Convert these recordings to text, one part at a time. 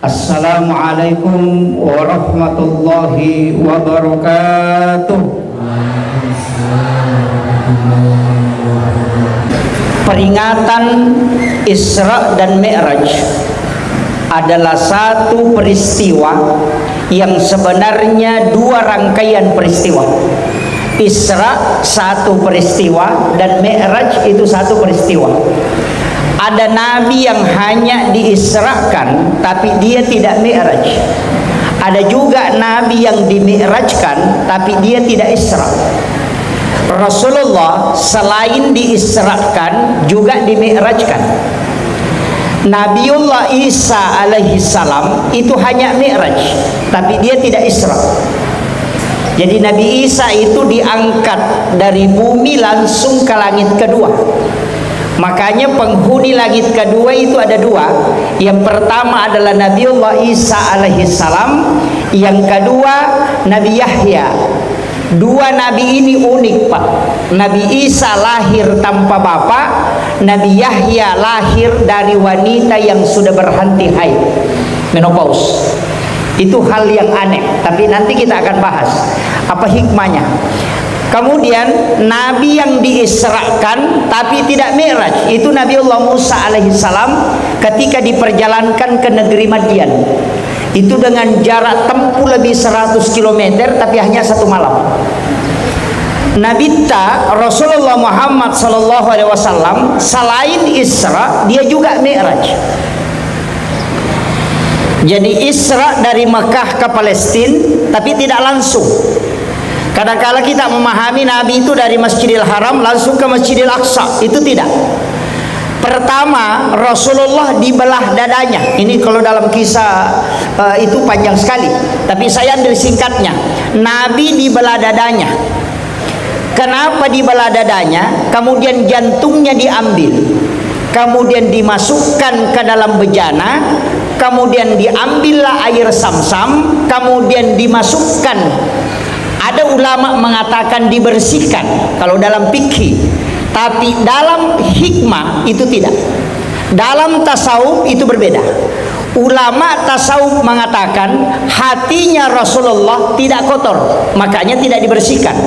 Assalamualaikum warahmatullahi wabarakatuh. Peringatan Isra dan Mi'raj adalah satu peristiwa yang sebenarnya dua rangkaian peristiwa. Isra satu peristiwa dan Mi'raj itu satu peristiwa. Ada nabi yang hanya diisrakan tapi dia tidak mi'raj. Ada juga nabi yang dimi'rajkan tapi dia tidak isra. Rasulullah selain diisrakan juga dimi'rajkan. Nabiullah Isa alaihi salam itu hanya mi'raj tapi dia tidak isra. Jadi Nabi Isa itu diangkat dari bumi langsung ke langit kedua. Makanya penghuni langit kedua itu ada dua. Yang pertama adalah Nabiullah Isa alaihi salam, yang kedua Nabi Yahya. Dua nabi ini unik, Pak. Nabi Isa lahir tanpa bapak, Nabi Yahya lahir dari wanita yang sudah berhenti haid, menopause. Itu hal yang aneh, tapi nanti kita akan bahas apa hikmahnya. Kemudian nabi yang diisrakan tapi tidak mi'raj itu Nabiullah Musa alaihi salam ketika diperjalankan ke negeri Madian. Itu dengan jarak tempuh lebih 100 km tapi hanya satu malam. Nabi Rasulullah Muhammad sallallahu alaihi wasallam selain Isra dia juga mi'raj. Jadi Isra dari Mekah ke Palestina tapi tidak langsung. Kadang-kala kita memahami Nabi itu dari Masjidil Haram langsung ke Masjidil Aqsa, itu tidak. Pertama, Rasulullah dibelah dadanya. Ini kalau dalam kisah itu panjang sekali, tapi saya ambil singkatnya. Nabi dibelah dadanya. Kenapa dibelah dadanya? Kemudian jantungnya diambil, kemudian dimasukkan ke dalam bejana, kemudian diambillah air Sam-Sam, kemudian dimasukkan. Ada ulama mengatakan dibersihkan kalau dalam fikih, tapi dalam hikmah itu tidak. Dalam tasawuf itu berbeda. Ulama tasawuf mengatakan hatinya Rasulullah tidak kotor, makanya tidak dibersihkan.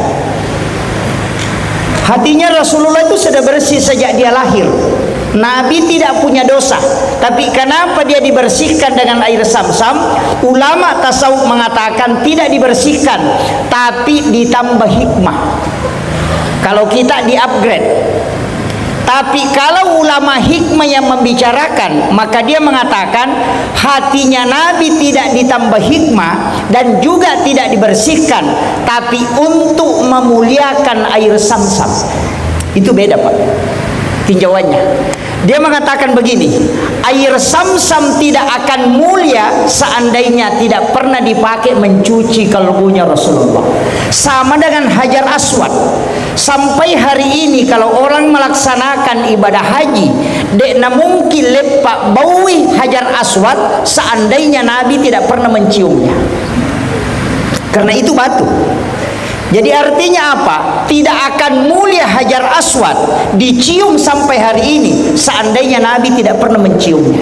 Hatinya Rasulullah itu sudah bersih sejak dia lahir. Nabi tidak punya dosa, tapi kenapa dia dibersihkan dengan air Sam-Sam? Ulama tasawuf mengatakan tidak dibersihkan, tapi ditambah hikmah. Kalau kita di-upgrade. Tapi kalau ulama hikmah yang membicarakan, maka dia mengatakan hatinya Nabi tidak ditambah hikmah dan juga tidak dibersihkan, tapi untuk memuliakan air Sam-Sam. Itu beda, Pak, tinjauannya. Dia mengatakan begini, air Sam-Sam tidak akan mulia seandainya tidak pernah dipakai mencuci kalbunya Rasulullah. Sama dengan Hajar Aswad. Sampai hari ini kalau orang melaksanakan ibadah haji, dekna mungkin lepak baui Hajar Aswad seandainya Nabi tidak pernah menciumnya. Karena itu batu. Jadi artinya apa? Tidak akan mulia Hajar Aswad dicium sampai hari ini seandainya Nabi tidak pernah menciumnya.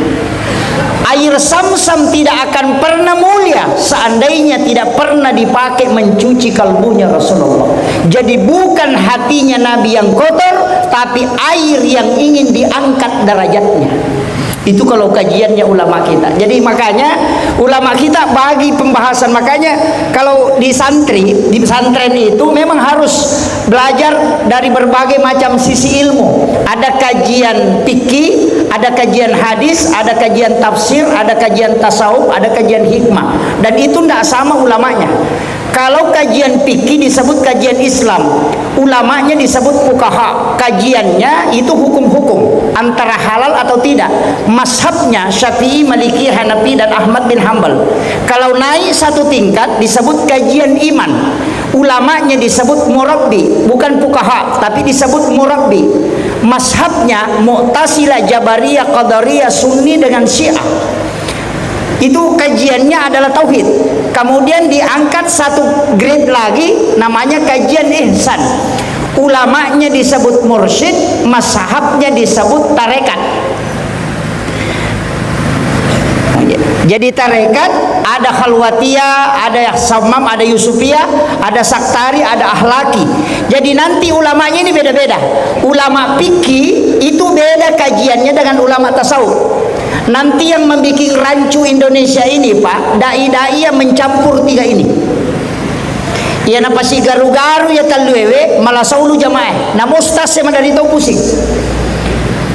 Air Sam-Sam tidak akan pernah mulia seandainya tidak pernah dipakai mencuci kalbunya Rasulullah. Jadi bukan hatinya Nabi yang kotor, tapi air yang ingin diangkat derajatnya. Itu kalau kajiannya ulama kita. Jadi makanya ulama kita bagi pembahasan. Makanya kalau di pesantren itu memang harus belajar dari berbagai macam sisi ilmu. Ada kajian fikih, ada kajian hadis, ada kajian tafsir, ada kajian tasawuf, ada kajian hikmah. Dan itu tidak sama ulamanya. Kalau kajian fikih disebut kajian Islam, ulamanya disebut fuqaha. Kajiannya itu hukum-hukum antara halal atau tidak. Mazhabnya Syafi'i, Maliki, Hanafi dan Ahmad bin Hambal. Kalau naik satu tingkat disebut kajian iman. Ulamanya disebut murabbi, bukan fuqaha, tapi disebut murabbi. Mazhabnya Mu'tazilah, Jabariyah, Qadariyah, Sunni dengan Syiah. Itu kajiannya adalah tauhid. Kemudian diangkat satu grade lagi namanya kajian ihsan. Ulamanya disebut mursyid, mazhabnya disebut tarekat. Jadi tarekat ada khalwatiyah, ada samam, ada yusufiyah, ada saktari, ada ahlaki. Jadi nanti ulamanya ini beda-beda. Ulama fikih itu beda kajiannya dengan ulama tasawuf. Nanti yang membuat rancu Indonesia ini Pak, dai-dai yang mencampur tiga ini. Ya napa si garu-garu ya talwewe malah saulu jamaah. Nah ustaz saya dari tahu pusing.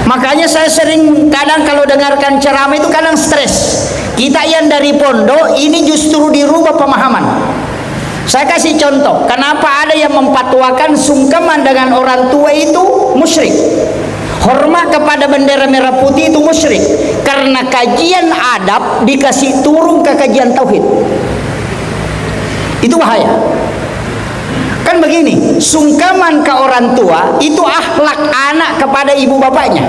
Makanya saya sering kadang kalau dengarkan ceramah itu kadang stres. Kita yang dari pondok ini justru dirubah pemahaman. Saya kasih contoh, kenapa ada yang memfatwakan sungkeman dengan orang tua itu musyrik, hormat kepada bendera merah putih itu musyrik, karena kajian adab dikasih turun ke kajian tauhid. Itu bahaya. Kan begini, sungkaman ke orang tua itu akhlak anak kepada ibu bapaknya.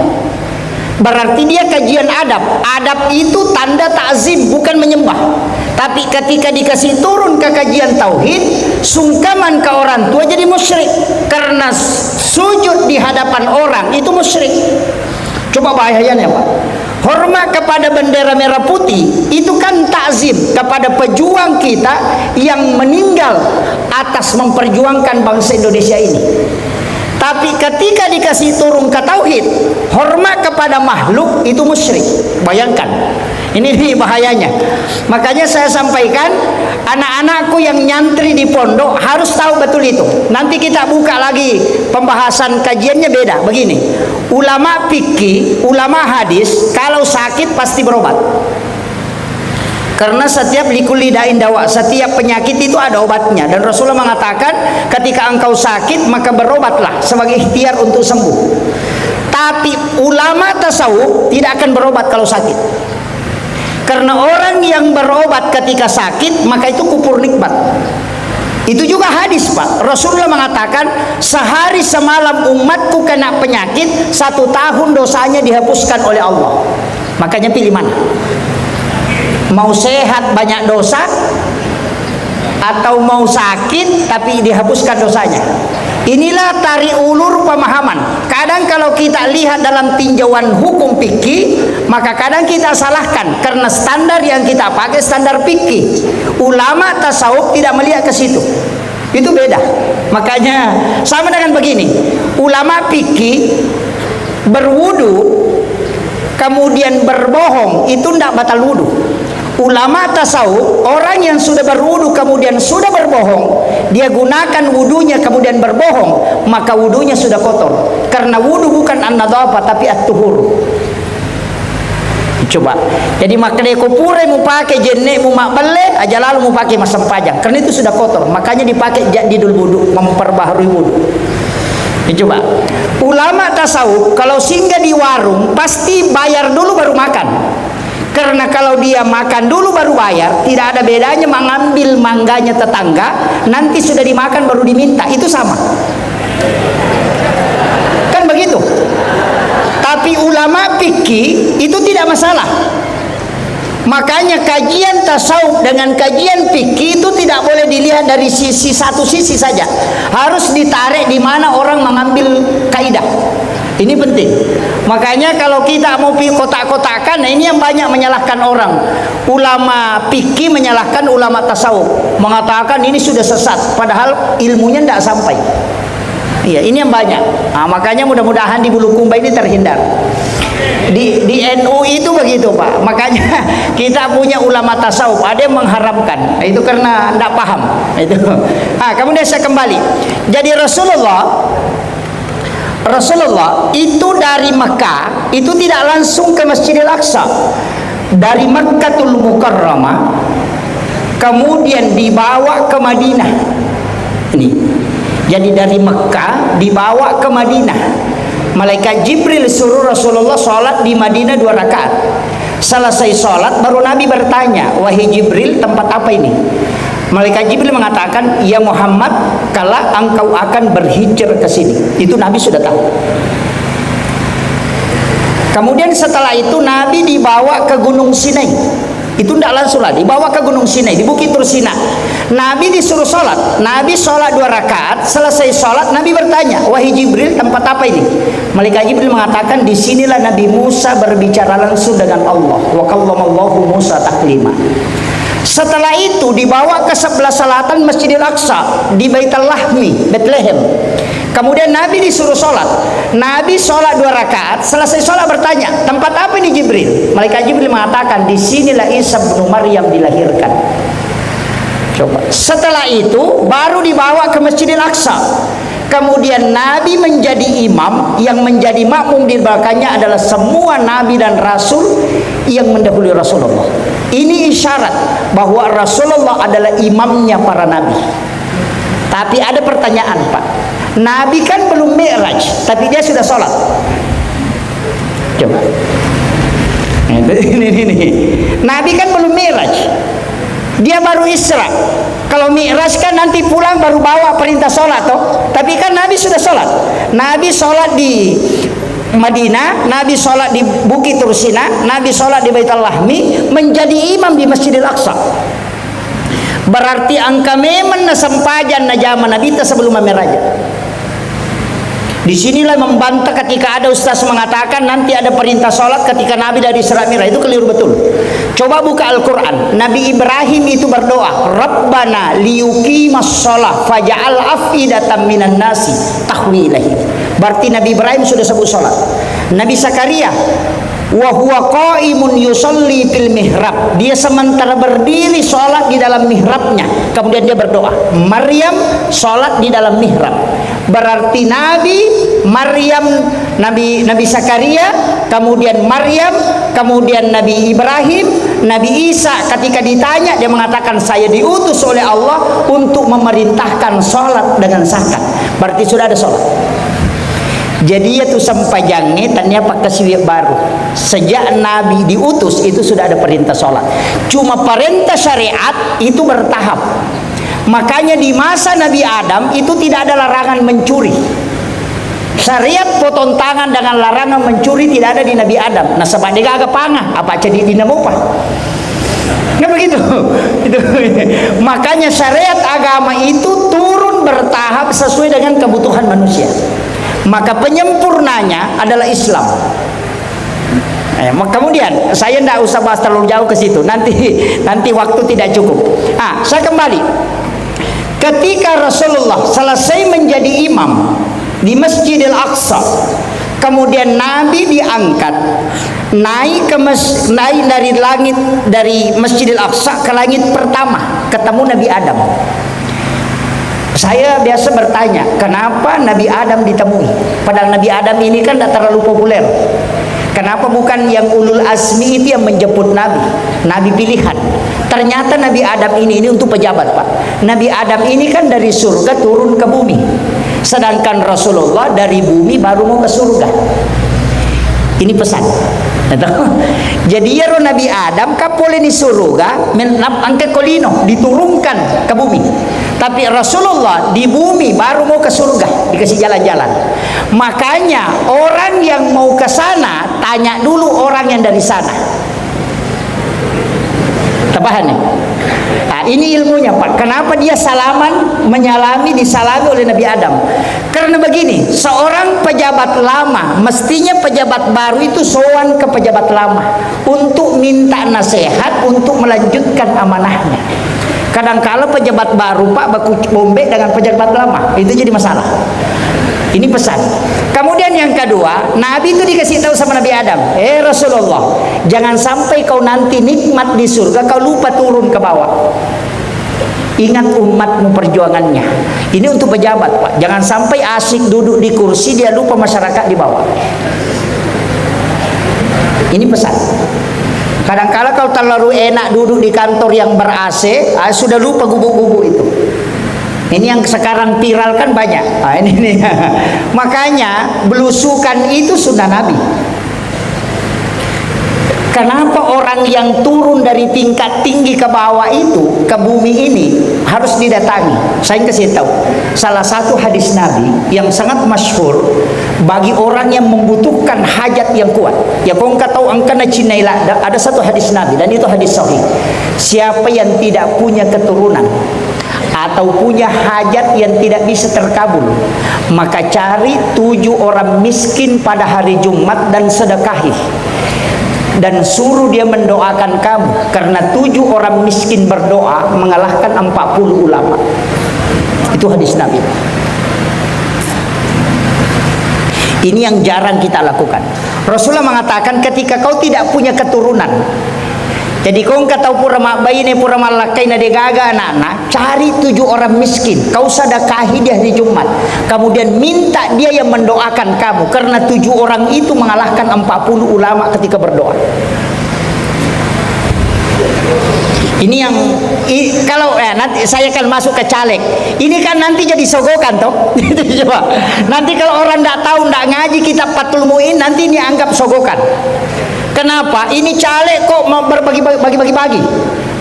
Berarti dia kajian adab. Adab itu tanda takzim, bukan menyembah. Tapi ketika dikasih turun ke kajian tauhid, sungkaman ke orang tua jadi musyrik. Karena sujud di hadapan orang itu musyrik. Coba bahayanya Pak. Hormat kepada bendera merah putih itu kan takzim kepada pejuang kita yang meninggal atas memperjuangkan bangsa Indonesia ini. Tapi ketika dikasih turun ke tauhid, hormat kepada makhluk itu musyrik. Bayangkan, ini bahayanya. Makanya saya sampaikan, anak-anakku yang nyantri di pondok harus tahu betul itu. Nanti kita buka lagi pembahasan kajiannya beda. Begini, ulama fikih, ulama hadis, kalau sakit pasti berobat. Karena setiap likulli da'in dawa, setiap penyakit itu ada obatnya. Dan Rasulullah mengatakan ketika engkau sakit maka berobatlah sebagai ikhtiar untuk sembuh. Tapi ulama tasawuf tidak akan berobat kalau sakit. Karena orang yang berobat ketika sakit maka itu kufur nikmat. Itu juga hadis Pak. Rasulullah mengatakan sehari semalam umatku kena penyakit, 1 tahun dosanya dihapuskan oleh Allah. Makanya pilih mana? Mau sehat banyak dosa atau mau sakit tapi dihapuskan dosanya? Inilah tarik ulur pemahaman. Kadang kalau kita lihat dalam tinjauan hukum fikih, maka kadang kita salahkan karena standar yang kita pakai standar fikih. Ulama tasawuf tidak melihat ke situ. Itu beda. Makanya sama dengan begini. Ulama fikih berwudu kemudian berbohong itu tidak batal wudu. Ulama tasawuf, orang yang sudah berwudu kemudian sudah berbohong, dia gunakan wudunya kemudian berbohong, maka wudunya sudah kotor. Karena wudu bukan an-nadhafah tapi at-tuhur. Coba. Jadi maknanya kupure mu pakai jenek mu mak bele, aja lalu mu pakai masam pajang. Karena itu sudah kotor, makanya dipakai jadidul wudu, memperbaharui wudu. Coba. Ulama tasawuf kalau singgah di warung pasti bayar dulu baru makan. Karena kalau dia makan dulu baru bayar, tidak ada bedanya mengambil mangganya tetangga, nanti sudah dimakan baru diminta, itu sama. Kan begitu. Tapi ulama fikih itu tidak masalah. Makanya kajian tasawuf dengan kajian fikih itu tidak boleh dilihat dari satu sisi saja. Harus ditarik di mana orang mengambil kaidah. Ini penting. Makanya kalau kita mau kotak-kotakan, nah ini yang banyak menyalahkan orang. Ulama fikih menyalahkan ulama tasawuf, mengatakan ini sudah sesat, padahal ilmunya tidak sampai. Iya, ini yang banyak. Nah, makanya mudah-mudahan di Bulukumba ini terhindar. Di NU itu begitu Pak. Makanya kita punya ulama tasawuf, ada yang mengharamkan. Itu karena tidak paham. Itu. Nah, kemudian saya kembali. Jadi Rasulullah itu dari Mekah itu tidak langsung ke Masjidil Aqsa. Dari Makkatul Mukarramah kemudian dibawa ke Madinah. Ini. Jadi dari Mekah dibawa ke Madinah. Malaikat Jibril suruh Rasulullah sholat di Madinah 2 rakaat. Selesai sholat baru Nabi bertanya, wahai Jibril, tempat apa ini? Malaikat Jibril mengatakan, ya Muhammad, kala engkau akan berhijrah ke sini. Itu Nabi sudah tahu. Kemudian setelah itu Nabi dibawa ke Gunung Sinai. Itu tidak langsung lah, dibawa ke Gunung Sinai, di Bukit Tursina. Nabi disuruh sholat. Nabi sholat 2 rakaat. Selesai sholat, Nabi bertanya, wahai Jibril, tempat apa ini? Malaikat Jibril mengatakan, disinilah Nabi Musa berbicara langsung dengan Allah. Wa kallamallahu Musa taklima. Setelah itu dibawa ke sebelah selatan Masjidil Aqsa di Baitul Lahmi, Bethlehem. Kemudian Nabi disuruh sholat. Nabi sholat 2 rakaat. Selesai sholat bertanya, tempat apa ini Jibril? Malaikat Jibril mengatakan, disinilah Isa bin Maryam dilahirkan. Coba. Setelah itu baru dibawa ke Masjidil Aqsa. Kemudian Nabi menjadi imam, yang menjadi makmum di belakangnya adalah semua Nabi dan Rasul yang mendahului Rasulullah. Ini isyarat bahwa Rasulullah adalah imamnya para Nabi. Tapi ada pertanyaan, Pak. Nabi kan belum Mi'raj, tapi dia sudah sholat. Coba. Ini. Nabi kan belum Mi'raj, dia baru Isra. Kalau Mi'raj kan nanti pulang baru bawa perintah sholat, toh. Tapi kan Nabi sudah sholat. Nabi sholat di Madinah, Nabi sholat di Bukit Tursina, Nabi sholat di Baitul Lahmi, menjadi imam di Masjidil Aqsa. Berarti angka memang nasampajan na zaman Nabi sebelum Mi'raj. Disinilah membantah ketika ada ustaz mengatakan nanti ada perintah sholat ketika Nabi dari Isra Mi'raj. Itu keliru betul. Coba buka Al-Quran. Nabi Ibrahim itu berdoa, Rabbana liyuqimas sholat faja'al afidatan minan nasi tahwi ilahi. Berarti Nabi Ibrahim sudah sebut sholat. Nabi Zakaria, wa huwa qaimun yusalli fil mihrab, dia sementara berdiri sholat di dalam mihrabnya, kemudian dia berdoa. Maryam sholat di dalam mihrab. Berarti Nabi, Maryam, Nabi Zakaria, kemudian Maryam, kemudian Nabi Ibrahim, Nabi Isa ketika ditanya dia mengatakan saya diutus oleh Allah untuk memerintahkan sholat dengan zakat. Berarti sudah ada sholat. Jadi itu sampai jangan tanya pakai siwak baru. Sejak Nabi diutus itu sudah ada perintah sholat. Cuma perintah syariat itu bertahap. Makanya di masa Nabi Adam itu tidak ada larangan mencuri. Syariat potong tangan dengan larangan mencuri tidak ada di Nabi Adam. Nah sebab dia agak pangah apa jadi dinamo apa? Nah begitu. Makanya syariat agama itu turun bertahap sesuai dengan kebutuhan manusia. Maka penyempurnanya adalah Islam. Kemudian saya tidak usah bahas terlalu jauh ke situ. Nanti waktu tidak cukup. Saya kembali. Ketika Rasulullah selesai menjadi imam di Masjidil Aqsa, kemudian Nabi diangkat naik dari langit, dari Masjidil Aqsa ke langit pertama, ketemu Nabi Adam. Saya biasa bertanya, kenapa Nabi Adam ditemui? Padahal Nabi Adam ini kan tidak terlalu populer. Kenapa bukan yang ulul azmi itu yang menjemput Nabi? Nabi pilihan. Ternyata Nabi Adam ini untuk pejabat, Pak. Nabi Adam ini kan dari surga turun ke bumi. Sedangkan Rasulullah dari bumi baru mau ke surga. Ini pesan. Jadi ya Nabi Adam kapoleh di surga angke kolino diturunkan ke bumi. Tapi Rasulullah di bumi baru mau ke surga, dikasih jalan-jalan. Makanya orang yang mau ke sana tanya dulu orang yang dari sana. Tabahan nih. Ini ilmunya, Pak. Kenapa dia salaman, menyalami, disalami oleh Nabi Adam? Karena begini, seorang pejabat lama, mestinya pejabat baru itu sowan ke pejabat lama untuk minta nasihat untuk melanjutkan amanahnya. Kadang-kala pejabat baru, Pak, baku bombe dengan pejabat lama, itu jadi masalah. Ini pesan. Kemudian yang kedua, Nabi itu dikasih tahu sama Nabi Adam, Rasulullah, jangan sampai kau nanti nikmat di surga kau lupa turun ke bawah. Ingat umatmu perjuangannya. Ini untuk pejabat, Pak. Jangan sampai asik duduk di kursi dia lupa masyarakat di bawah. Ini pesan. Kadang-kala kalau terlalu enak duduk di kantor yang ber-AC, sudah lupa gubuk-gubuk itu. Ini yang sekarang viral kan banyak. Ini. Makanya belusukan itu sunnah Nabi. Kenapa orang yang turun dari tingkat tinggi ke bawah itu, ke bumi ini harus didatangi? Saya kasih tahu salah satu hadis Nabi yang sangat masyhur bagi orang yang membutuhkan hajat yang kuat. Ya kau tahu angkana cinailah, ada satu hadis Nabi dan itu hadis sahih. Siapa yang tidak punya keturunan atau punya hajat yang tidak bisa terkabul, maka cari 7 orang miskin pada hari Jumat dan sedekahi, dan suruh dia mendoakan kamu, karena 7 orang miskin berdoa mengalahkan 40 ulama. Itu hadis Nabi. Ini yang jarang kita lakukan. Rasulullah mengatakan ketika kau tidak punya keturunan, jadi kau tahu pura mak bayi ne pura malakai na degaga anak-anak, cari 7 orang miskin, kau sedekahi di hari Jumat, kemudian minta dia yang mendoakan kamu, karena 7 orang itu mengalahkan 40 ulama ketika berdoa. Ini yang kalau nanti saya akan masuk ke caleg. Ini kan nanti jadi sogokan toh. Coba. Nanti kalau orang tidak tahu, tidak ngaji kitab Fathul Muin, nanti ini anggap sogokan. Kenapa? Ini caleg kok mau berbagi-bagi,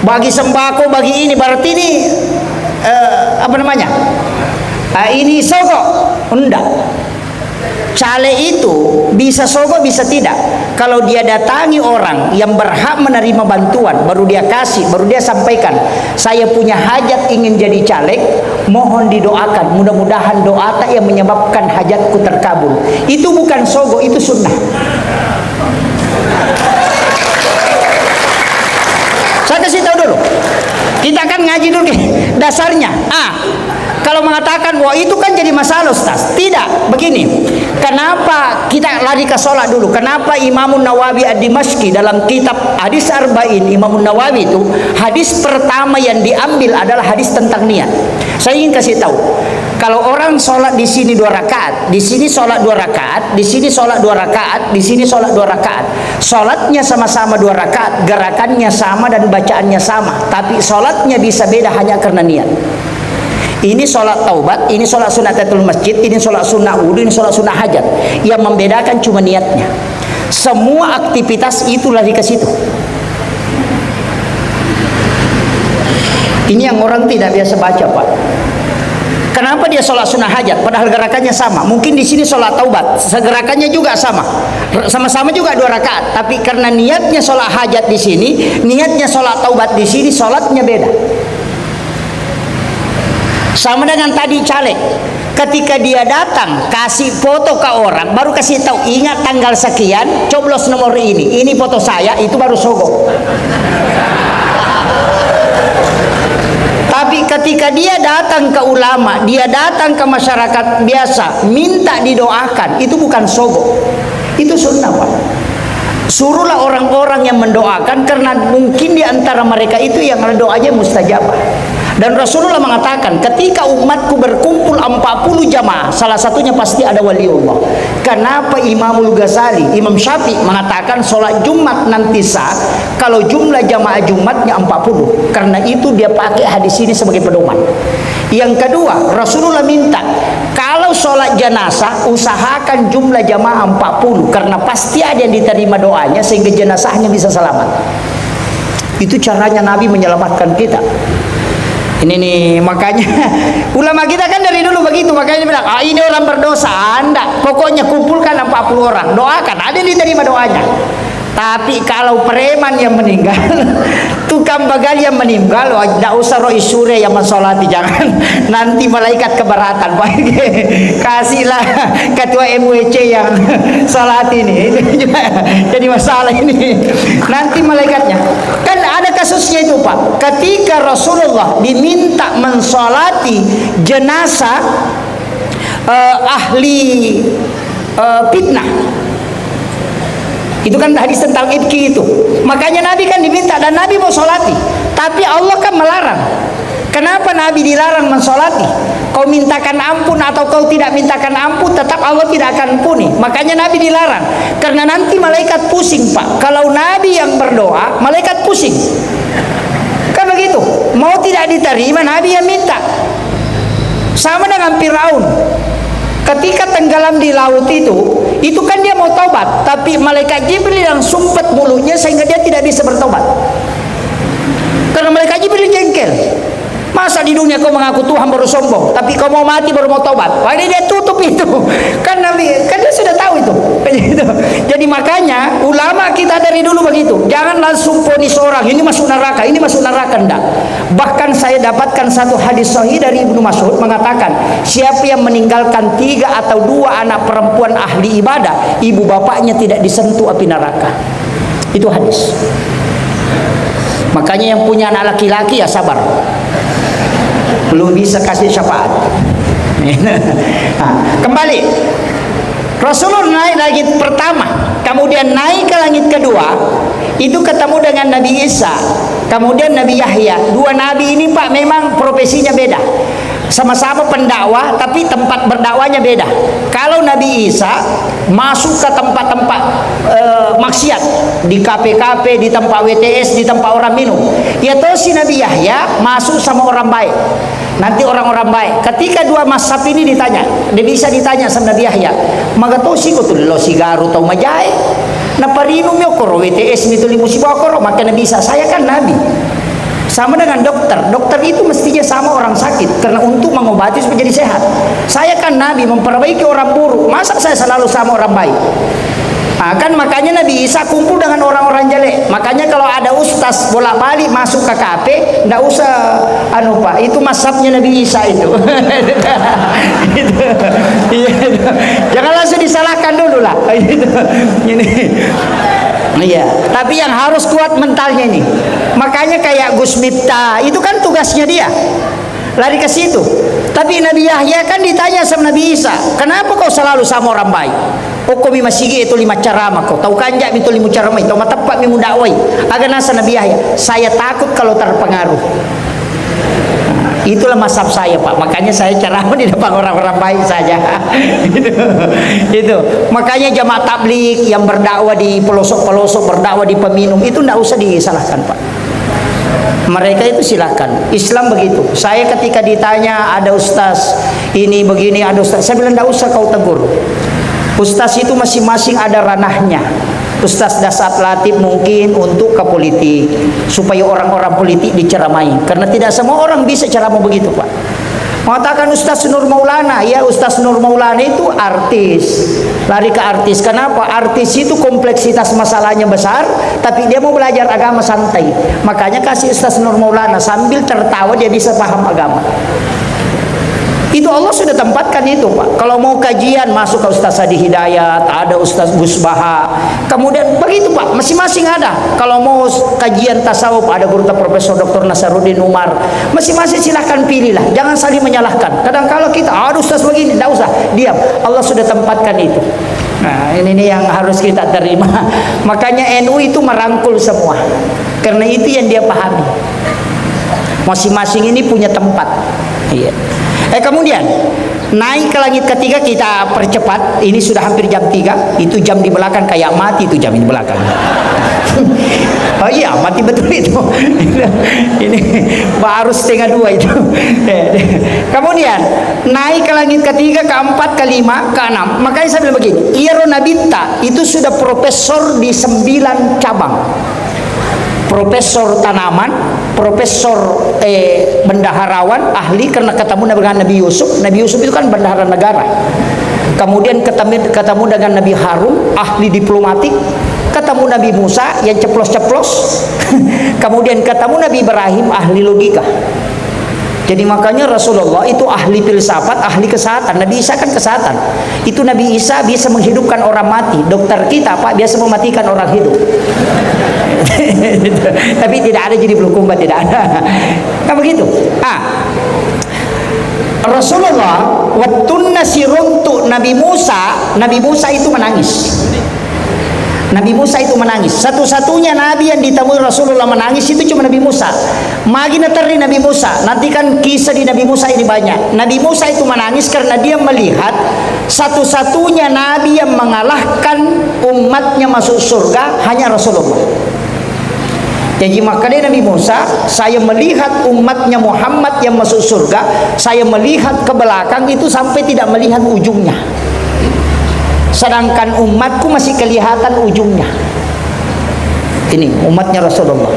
bagi sembako, bagi ini, berarti ini apa namanya? Ini sogok. Enggak. Caleg itu bisa sogok, bisa tidak. Kalau dia datangi orang yang berhak menerima bantuan, baru dia kasih, baru dia sampaikan, saya punya hajat ingin jadi caleg, mohon didoakan, mudah-mudahan doa tak yang menyebabkan hajatku terkabul. Itu bukan sogok, itu sunnah. Saya kasih tahu dulu. Kita kan ngaji dulu dasarnya. Kalau mengatakan bahwa itu kan jadi masalah, Ustaz. Tidak, begini. Kenapa kita lari ke sholat dulu? Kenapa Imam Nawawi Ad-Dimashqi dalam kitab Hadis Arba'in, Imam Nawawi itu hadis pertama yang diambil adalah hadis tentang niat. Saya ingin kasih tahu. Kalau orang sholat di sini 2 rakaat, di sini sholat 2 rakaat, di sini sholat 2 rakaat, di sini sholat 2 rakaat. Sholatnya sama-sama 2 rakaat, gerakannya sama dan bacaannya sama, tapi sholatnya bisa beda hanya karena niat. Ini sholat taubat, ini sholat sunatatul masjid, ini sholat sunnah wudu, ini sholat sunnah hajat. Yang membedakan cuma niatnya. Semua aktivitas itu lari ke situ. Ini yang orang tidak biasa baca, Pak. Kenapa dia sholat sunnah hajat padahal gerakannya sama? Mungkin di sini sholat taubat, gerakannya juga sama, sama-sama juga 2 rakaat, tapi karena niatnya sholat hajat di sini, niatnya sholat taubat di sini, sholatnya beda. Sama dengan tadi caleg, ketika dia datang kasih foto ke orang, baru kasih tahu ingat tanggal sekian, coblos nomor ini foto saya, itu baru sogok. Tapi ketika dia datang ke ulama, dia datang ke masyarakat biasa, minta didoakan, itu bukan sogok, itu sunnah, Pak. Suruhlah orang-orang yang mendoakan, karena mungkin di antara mereka itu yang doanya mustajabah. Dan Rasulullah mengatakan, ketika umatku berkumpul 40 jamaah, salah satunya pasti ada waliullah. Kenapa Imamul Ghazali, Imam Syafi'i mengatakan sholat Jumat nanti sah kalau jumlah jamaah Jumatnya 40? Karena itu dia pakai hadis ini sebagai pedoman. Yang kedua, Rasulullah minta kalau sholat jenazah usahakan jumlah jamaah 40, karena pasti ada yang diterima doanya sehingga jenazahnya bisa selamat. Itu caranya Nabi menyelamatkan kita. Ini nih, makanya ulama kita kan dari dulu begitu, makanya dia bilang, ini orang berdosa. Anda pokoknya kumpulkan 40 orang, doakan, ada yang diterima doanya. Tapi kalau preman yang meninggal, tukang bagal yang meninggal, tidak usah Rois Sure yang mensolati, jangan. Nanti malaikat keberatan. Kasihlah ketua MWC yang salat ini. Jadi masalah ini. Nanti malaikatnya. Kan ada kasusnya itu, Pak. Ketika Rasulullah diminta mensolati jenazah ahli fitnah. Itu kan hadis tentang ibki itu. Makanya Nabi kan diminta dan Nabi mau solati, tapi Allah kan melarang. Kenapa Nabi dilarang mensolati? Kau mintakan ampun atau kau tidak mintakan ampun, tetap Allah tidak akan ampuni. Makanya Nabi dilarang, karena nanti malaikat pusing, Pak. Kalau Nabi yang berdoa, malaikat pusing. Kan begitu. Mau tidak diterima, Nabi yang minta. Sama dengan Firaun. Ketika tenggelam di laut itu kan dia mau tobat, tapi malaikat Jibril yang sumpet mulutnya sehingga dia tidak bisa bertobat. Karena malaikat Jibril jengkel. Masa di dunia kau mengaku Tuhan baru sombong, tapi kau mau mati baru mau tobat? Padahal dia tutup itu. Kan Nabi, kan dia sudah tahu itu. Jadi makanya ulama kita dari dulu begitu. Jangan langsung vonis orang, ini masuk neraka, ini masuk neraka, enggak. Bahkan saya dapatkan satu hadis sahih dari Ibnu Mas'ud mengatakan, siapa yang meninggalkan 3 atau 2 anak perempuan ahli ibadah, ibu bapaknya tidak disentuh api neraka. Itu hadis. Makanya yang punya anak laki-laki ya sabar, belum bisa kasih syafaat. Nah, kembali, Rasulullah naik lagi pertama, kemudian naik ke langit kedua, itu ketemu dengan Nabi Isa, kemudian Nabi Yahya. 2 nabi ini Pak memang profesinya beda, sama-sama pendakwah tapi tempat berdakwahnya beda. Kalau Nabi Isa masuk ke tempat-tempat maksiat, di KP-KP, di tempat WTS, di tempat orang minum. Ya toh si Nabi Yahya masuk sama orang baik. Nanti orang-orang baik. Ketika 2 mazhab ini ditanya, dia bisa ditanya sama Nabi Yahya, "Maga toh si ko lo sigaru tau majai. Na parinum yo ko WTS mituli musibah ko." Maka Nabi Isa, saya kan nabi. Sama dengan dokter. Dokter itu mestinya sama orang sakit, karena untuk mengobati supaya jadi sehat. Saya kan nabi, memperbaiki orang buruk. Masa saya selalu sama orang baik? Nah, kan makanya Nabi Isa kumpul dengan orang-orang jelek. Makanya kalau ada ustaz bolak-balik masuk ke KP, enggak usah Pak, itu mazhabnya Nabi Isa itu. Jangan langsung disalahkan dulu lah. Ini. Iya, tapi yang harus kuat mentalnya ini. Makanya kayak Gus Miftah, itu kan tugasnya dia. Lari ke situ. Tapi Nabi Yahya kan ditanya sama Nabi Isa, "Kenapa kau selalu sama orang baik? Pokok masigi itu 5 cara kau. Tahu kanjak itu 5 cara mai. Tahu tepat mi dakwai." Aga nasa Nabi Yahya, "Saya takut kalau terpengaruh." Itulah mazhab saya Pak, makanya saya ceramah di depan orang-orang baik saja. itu makanya jamaah tabligh yang berdakwah di pelosok-pelosok, berdakwah di peminum, itu tidak usah disalahkan Pak. Mereka itu silakan. Islam begitu. Saya ketika ditanya ada ustaz ini begini, ada ustaz, saya bilang tidak usah kau tegur. Ustaz itu masing-masing ada ranahnya. Ustaz Dasat Latif mungkin untuk ke politik, supaya orang-orang politik diceramai, karena tidak semua orang bisa ceramah begitu Pak. Mengatakan Ustaz Nur Maulana, ya Ustaz Nur Maulana itu artis, lari ke artis. Kenapa? Artis itu kompleksitas masalahnya besar, tapi dia mau belajar agama santai. Makanya kasih Ustaz Nur Maulana, sambil tertawa dia bisa paham agama. Itu Allah sudah tempatkan itu Pak. Kalau mau kajian masuk ke Ustaz Hadi Hidayat, ada Ustaz Gus Baha. Kemudian begitu Pak, masing-masing ada. Kalau mau kajian tasawuf ada guru Profesor Dr. Nasaruddin Umar. Masing-masing silahkan pilihlah. Jangan saling menyalahkan. Kadang kalau kita ada Ustaz begini, tidak usah, diam. Allah sudah tempatkan itu. Nah, ini yang harus kita terima. Makanya NU itu merangkul semua. Karena itu yang dia pahami. Masing-masing ini punya tempat. Iya. Kemudian naik ke langit ketiga, kita percepat. Ini sudah hampir jam 3. Itu jam di belakang kayak mati, itu jam di belakang. Oh iya, mati betul itu. Ini baru 1:30 itu. Kemudian naik ke langit ketiga, keempat, kelima, keenam. Makanya saya bilang begini, Iyaro Nabita itu sudah profesor di 9 cabang. Profesor tanaman, profesor bendaharawan, ahli karena ketemu dengan Nabi Yusuf. Nabi Yusuf itu kan bendahara negara. Kemudian ketemu dengan Nabi Harun, ahli diplomatik. Ketemu Nabi Musa yang ceplos-ceplos. Kemudian ketemu Nabi Ibrahim, ahli logika. Jadi makanya Rasulullah itu ahli filsafat, ahli kesehatan. Nabi Isa kan kesehatan. Itu Nabi Isa bisa menghidupkan orang mati. Dokter kita Pak biasa mematikan orang hidup. Tapi tidak ada jadi bulukumba, tidak ada. Kan begitu. Rasulullah wattun nasiruntu Nabi Musa itu menangis. Nabi Musa itu menangis. Satu-satunya nabi yang ditemui Rasulullah menangis itu cuma Nabi Musa. Magina terdi Nabi Musa. Nanti kan kisah di Nabi Musa ini banyak. Nabi Musa itu menangis karena dia melihat satu-satunya nabi yang mengalahkan umatnya masuk surga hanya Rasulullah. Jadi maka dia Nabi Musa, saya melihat umatnya Muhammad yang masuk surga, saya melihat ke belakang itu sampai tidak melihat ujungnya. Sedangkan umatku masih kelihatan ujungnya. Ini umatnya Rasulullah.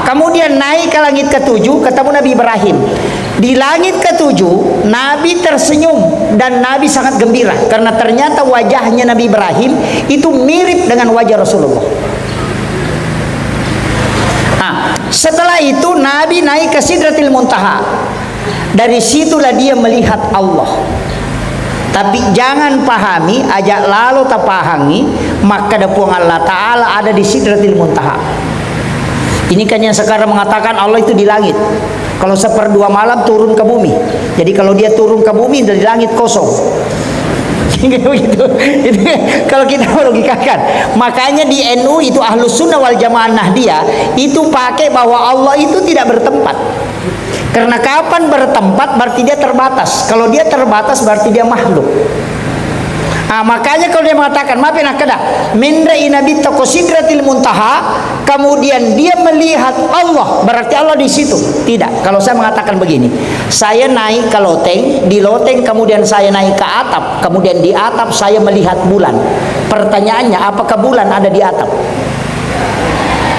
Kemudian naik ke langit ketujuh, ketemu Nabi Ibrahim. Di langit ketujuh, Nabi tersenyum dan Nabi sangat gembira karena ternyata wajahnya Nabi Ibrahim itu mirip dengan wajah Rasulullah. Setelah itu Nabi naik ke Sidratil Muntaha. Dari situlah dia melihat Allah. Tapi jangan pahami, ajak lalu tak pahami, maka dapuang Allah Ta'ala ada di Sidratil Muntaha. Ini kan yang sekarang mengatakan Allah itu di langit. Kalau seperdua malam turun ke bumi. Jadi kalau dia turun ke bumi, dari langit kosong. Begitu. Kalau kita logikakan, makanya di NU itu Ahlus Sunnah wal Jamaah Nahdiyah itu pakai bahwa Allah itu tidak bertempat. Karena kapan bertempat berarti dia terbatas. Kalau dia terbatas berarti dia makhluk. Makanya kalau dia mengatakan maafin akada minra inabi taqsidratil muntaha, kemudian dia melihat Allah, berarti Allah di situ. Tidak. Kalau saya mengatakan begini, saya naik ke loteng, di loteng kemudian saya naik ke atap, kemudian di atap saya melihat bulan. Pertanyaannya, apakah bulan ada di atap?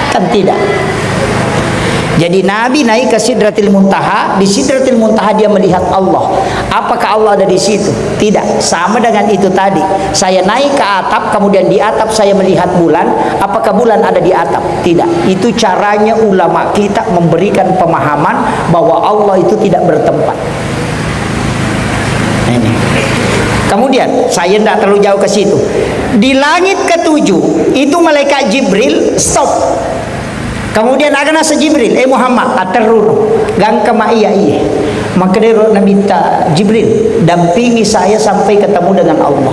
Kan tidak. Jadi Nabi naik ke Sidratil Muntaha, di Sidratil Muntaha dia melihat Allah. Apakah Allah ada di situ? Tidak. Sama dengan itu tadi. Saya naik ke atap, kemudian di atap saya melihat bulan. Apakah bulan ada di atap? Tidak. Itu caranya ulama kita memberikan pemahaman bahwa Allah itu tidak bertempat. Ini. Kemudian saya tidak terlalu jauh ke situ. Di langit ketujuh itu malaikat Jibril stop. Kemudian akan asa Jibril, Muhammad aterun gang kama iya. Maka dia Nabi Jibril, dampingi saya sampai ketemu dengan Allah.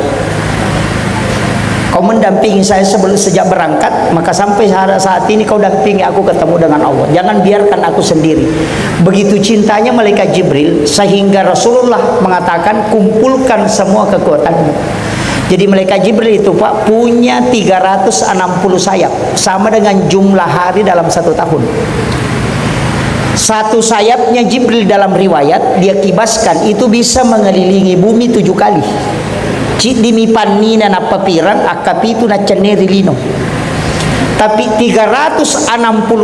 Kau mendampingi saya sejak berangkat, maka sampai saat ini kau dampingi aku ketemu dengan Allah. Jangan biarkan aku sendiri. Begitu cintanya malaikat Jibril sehingga Rasulullah mengatakan kumpulkan semua kekuatanmu. Jadi malaikat Jibril itu Pak punya 360 sayap, sama dengan jumlah hari dalam satu tahun. Satu sayapnya Jibril dalam riwayat dia kibaskan itu bisa mengelilingi bumi 7 kali. Dimipanina na papiran akapitu na ceneri lino. Tapi 360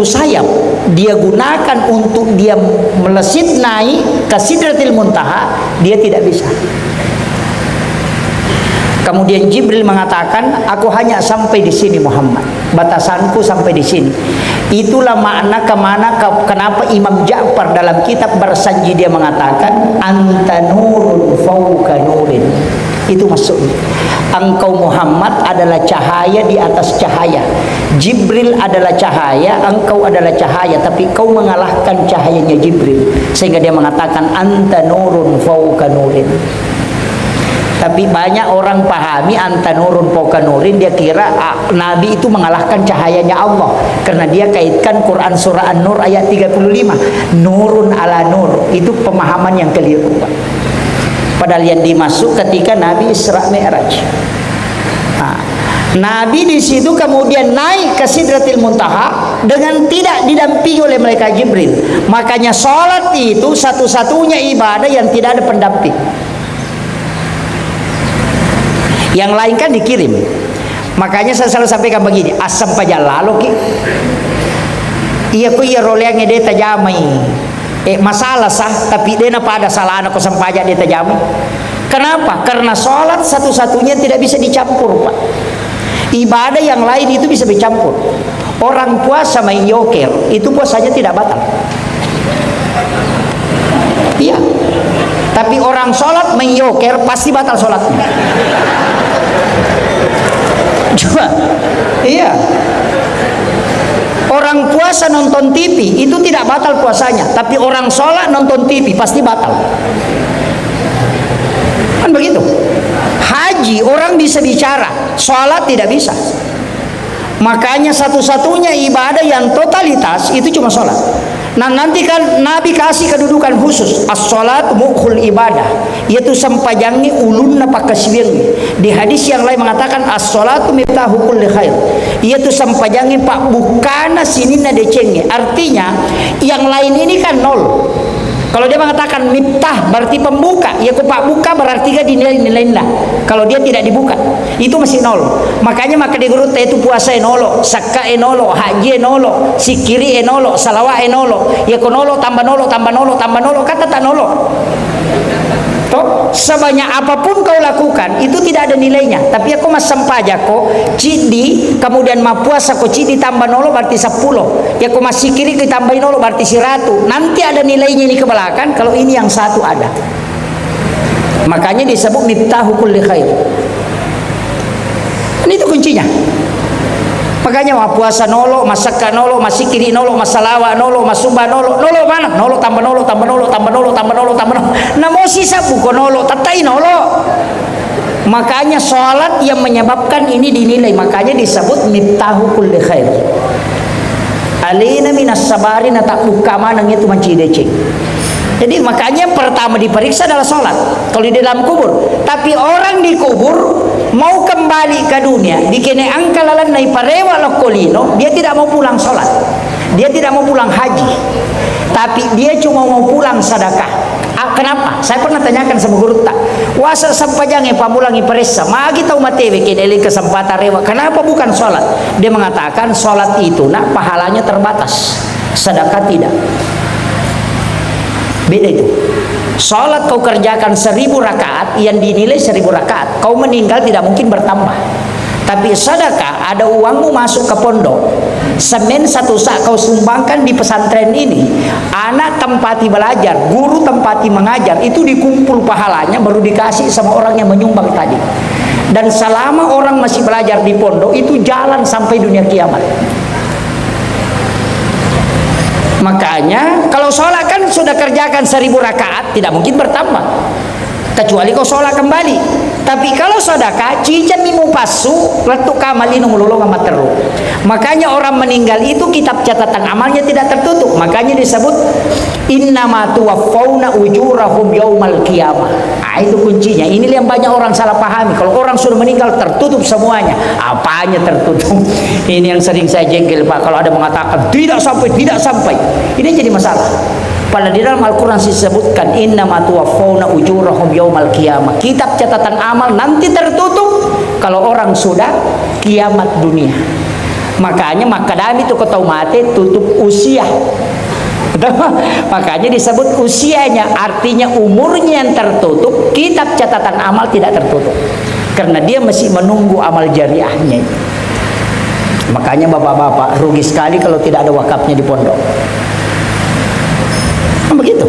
sayap dia gunakan untuk dia melesit naik ke Sidratil Muntaha, dia tidak bisa. Kemudian Jibril mengatakan, aku hanya sampai di sini Muhammad. Batasanku sampai di sini. Itulah makna kenapa Imam Ja'far dalam kitab Barsanji dia mengatakan, anta nurun fauka nurin. Itu maksudnya. Engkau Muhammad adalah cahaya di atas cahaya. Jibril adalah cahaya, engkau adalah cahaya, tapi kau mengalahkan cahayanya Jibril. Sehingga dia mengatakan, anta nurun fauka nurin. Tapi banyak orang pahami anta nurun fauqa nurin, dia kira Nabi itu mengalahkan cahayanya Allah karena dia kaitkan Quran surah An-Nur ayat 35 nurun ala nur. Itu pemahaman yang keliru Pak. Padahal yang dimaksud ketika Nabi Isra Mi'raj. Nabi di situ kemudian naik ke Sidratil Muntaha dengan tidak didampingi oleh malaikat Jibril. Makanya sholat itu satu-satunya ibadah yang tidak ada pendamping. Yang lain kan dikirim. Makanya saya selalu sampaikan begini, asam paja lalu ki. Iya ku iya roleang ede tajamai. Masalah sah, tapi dia napa ada salah anak kosam pajak dia tajamai. Kenapa? Karena sholat satu-satunya tidak bisa dicampur Pak. Ibadah yang lain itu bisa dicampur. Orang puasa main yoker, itu puasanya tidak batal. Iya. Tapi orang sholat main yoker pasti batal sholatnya. Coba, iya. Orang puasa nonton TV itu tidak batal puasanya, tapi orang sholat nonton TV pasti batal. Kan begitu. Haji orang bisa bicara, sholat tidak bisa. Makanya satu-satunya ibadah yang totalitas itu cuma sholat. Nah nanti kan Nabi kasih kedudukan khusus as-salat mukhul ibadah, yaitu sampajangi ulun napa kasbiang. Di hadis yang lain mengatakan as-salatu miftahu kulli khair, yaitu sampajangi pak bukana sinina decenge. Artinya yang lain ini kan nol. Kalau dia mengatakan miftah berarti pembuka, ya pak buka berarti kan dinilai lah. Kalau dia tidak dibuka, itu masih nol. Makanya maka di guru itu puasa enolo, zakka enolo, haji enolo, sikiri enolo, salawat enolo. Ya konolo tambah nolo tambah nolo tambah nolo, kata tak nolo. Toh sebanyak apapun kau lakukan itu tidak ada nilainya. Tapi aku mas sampaja ko cidi kemudian ma puasa ko cidi tambah nolo berarti 10. Ya aku masih kiri ditambahin nolo berarti 100. Nanti ada nilainya ini ke belakang kalau ini yang satu ada. Makanya disebut miftahu kulli khair. Ini itu kuncinya. Makanya ma puasa nolo, masakka nolo, masikiri nolo, masalawa nolo, masumba nolo, nolo mana? Nolo tambah nolo tambah nolo tambah nolo tambah nolo tambah nolo. Namo sisa buko nolo, tatai nolo. Makanya sholat yang menyebabkan ini dinilai, makanya disebut miftahu kulli khair. Alina minas sabarina tak buka mana itu mancidece. Jadi makanya pertama diperiksa adalah sholat kalau di dalam kubur. Tapi orang di kubur mau kembali ke dunia dikene angkalalan nai parewa lokolino, dia tidak mau pulang sholat, dia tidak mau pulang haji, tapi dia cuma mau pulang sedekah. Kenapa? Saya pernah tanyakan sama guru tak wasa sampajange pamulangi peressa magi tau matewe kene kesempatan rewa, kenapa bukan sholat? Dia mengatakan sholat itu nak pahalanya terbatas, sedekah tidak. Beda itu. Sholat kau kerjakan 1000 rakaat yang dinilai 1000 rakaat, kau meninggal tidak mungkin bertambah. Tapi sedekah ada uangmu masuk ke pondok, semen satu sak kau sumbangkan di pesantren ini, anak tempati belajar, guru tempati mengajar, itu dikumpul pahalanya baru dikasih sama orang yang menyumbang tadi. Dan selama orang masih belajar di pondok itu jalan sampai dunia kiamat. Makanya kalau sholat kan sudah kerjakan 1000 rakaat tidak mungkin bertambah kecuali kau sholat kembali. Tapi kalau sedekah cican mimu pasu letuk kamal ini mululung amat teruk. Makanya orang meninggal itu kitab catatan amalnya tidak tertutup. Makanya disebut innama tuwaffawna ujurahum yaumal qiyamah. Itu kuncinya. Ini yang banyak orang salah pahami. Kalau orang sudah meninggal tertutup semuanya. Apanya tertutup? Ini yang sering saya jengkel Pak. Kalau ada mengatakan tidak sampai. Ini jadi masalah. Pada di dalam Al-Quran disebutkan innama tuwaffawna ujurahum yaumal qiyamah. Kitab catatan amal nanti tertutup kalau orang sudah kiamat dunia. Makanya makadami itu ketau mati tutup usia. Makanya disebut usianya, artinya umurnya yang tertutup. Kitab catatan amal tidak tertutup karena dia masih menunggu amal jariahnya. Makanya bapak-bapak rugi sekali kalau tidak ada wakafnya di pondok. Begitu.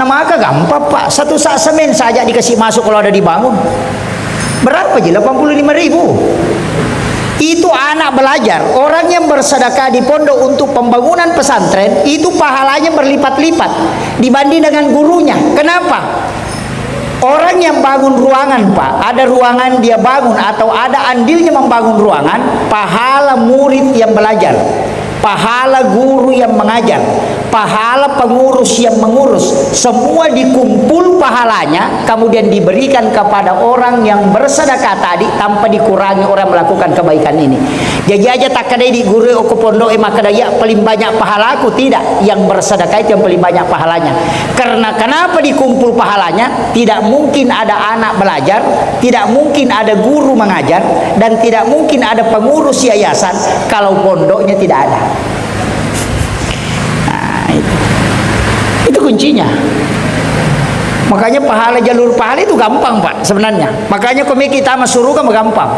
Nah maka gampang Pak, satu sak semen saja dikasih masuk kalau ada dibangun. Berapa aja? 85.000. Itu anak belajar, orang yang bersedekah di pondok untuk pembangunan pesantren itu pahalanya berlipat-lipat dibanding dengan gurunya. Kenapa? Orang yang bangun ruangan Pak, ada ruangan dia bangun atau ada andilnya membangun ruangan, pahala murid yang belajar, pahala guru yang mengajar, pahala pengurus yang mengurus, semua dikumpul pahalanya kemudian diberikan kepada orang yang bersedekah tadi tanpa dikurangi orang melakukan kebaikan ini. Jadi aja tak kadai di guru aku pondok maka daya paling banyak pahalaku, tidak, yang bersedekah itu yang paling banyak pahalanya. Karena kenapa dikumpul pahalanya? Tidak mungkin ada anak belajar, tidak mungkin ada guru mengajar, dan tidak mungkin ada pengurus yayasan kalau pondoknya tidak ada. Itu kuncinya. Makanya pahala, jalur pahala itu gampang Pak sebenarnya. Makanya komik kita suruh kan gampang.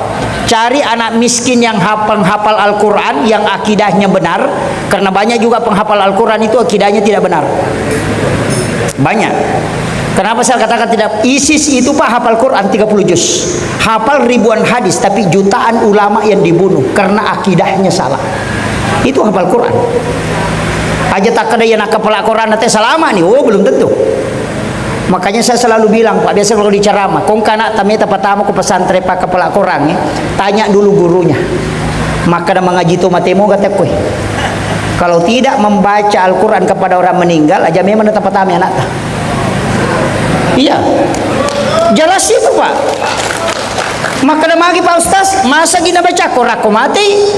Cari anak miskin yang penghafal Al-Quran, yang akidahnya benar. Karena banyak juga penghafal Al-Quran itu akidahnya tidak benar. Banyak. Kenapa saya katakan tidak? ISIS itu Pak hafal Quran 30 juz, hafal ribuan hadis, tapi jutaan ulama yang dibunuh karena akidahnya salah. Itu hafal Quran. Aja tak ada yang nak kepala Quran nanti selama nih, oh belum tentu. Makanya saya selalu bilang Pak, biasa kalau diceramah, kong kana tameta pertama ke pesantren Pak kepala Quran ya, tanya dulu gurunya. Maka ada mengaji tu matemo kata kue. Kalau tidak membaca Al-Quran kepada orang meninggal, aja memang tetap patami anak. Iya, jelas itu Pak. Maka dah magi Pak Ustaz, masa gina baca korako mati,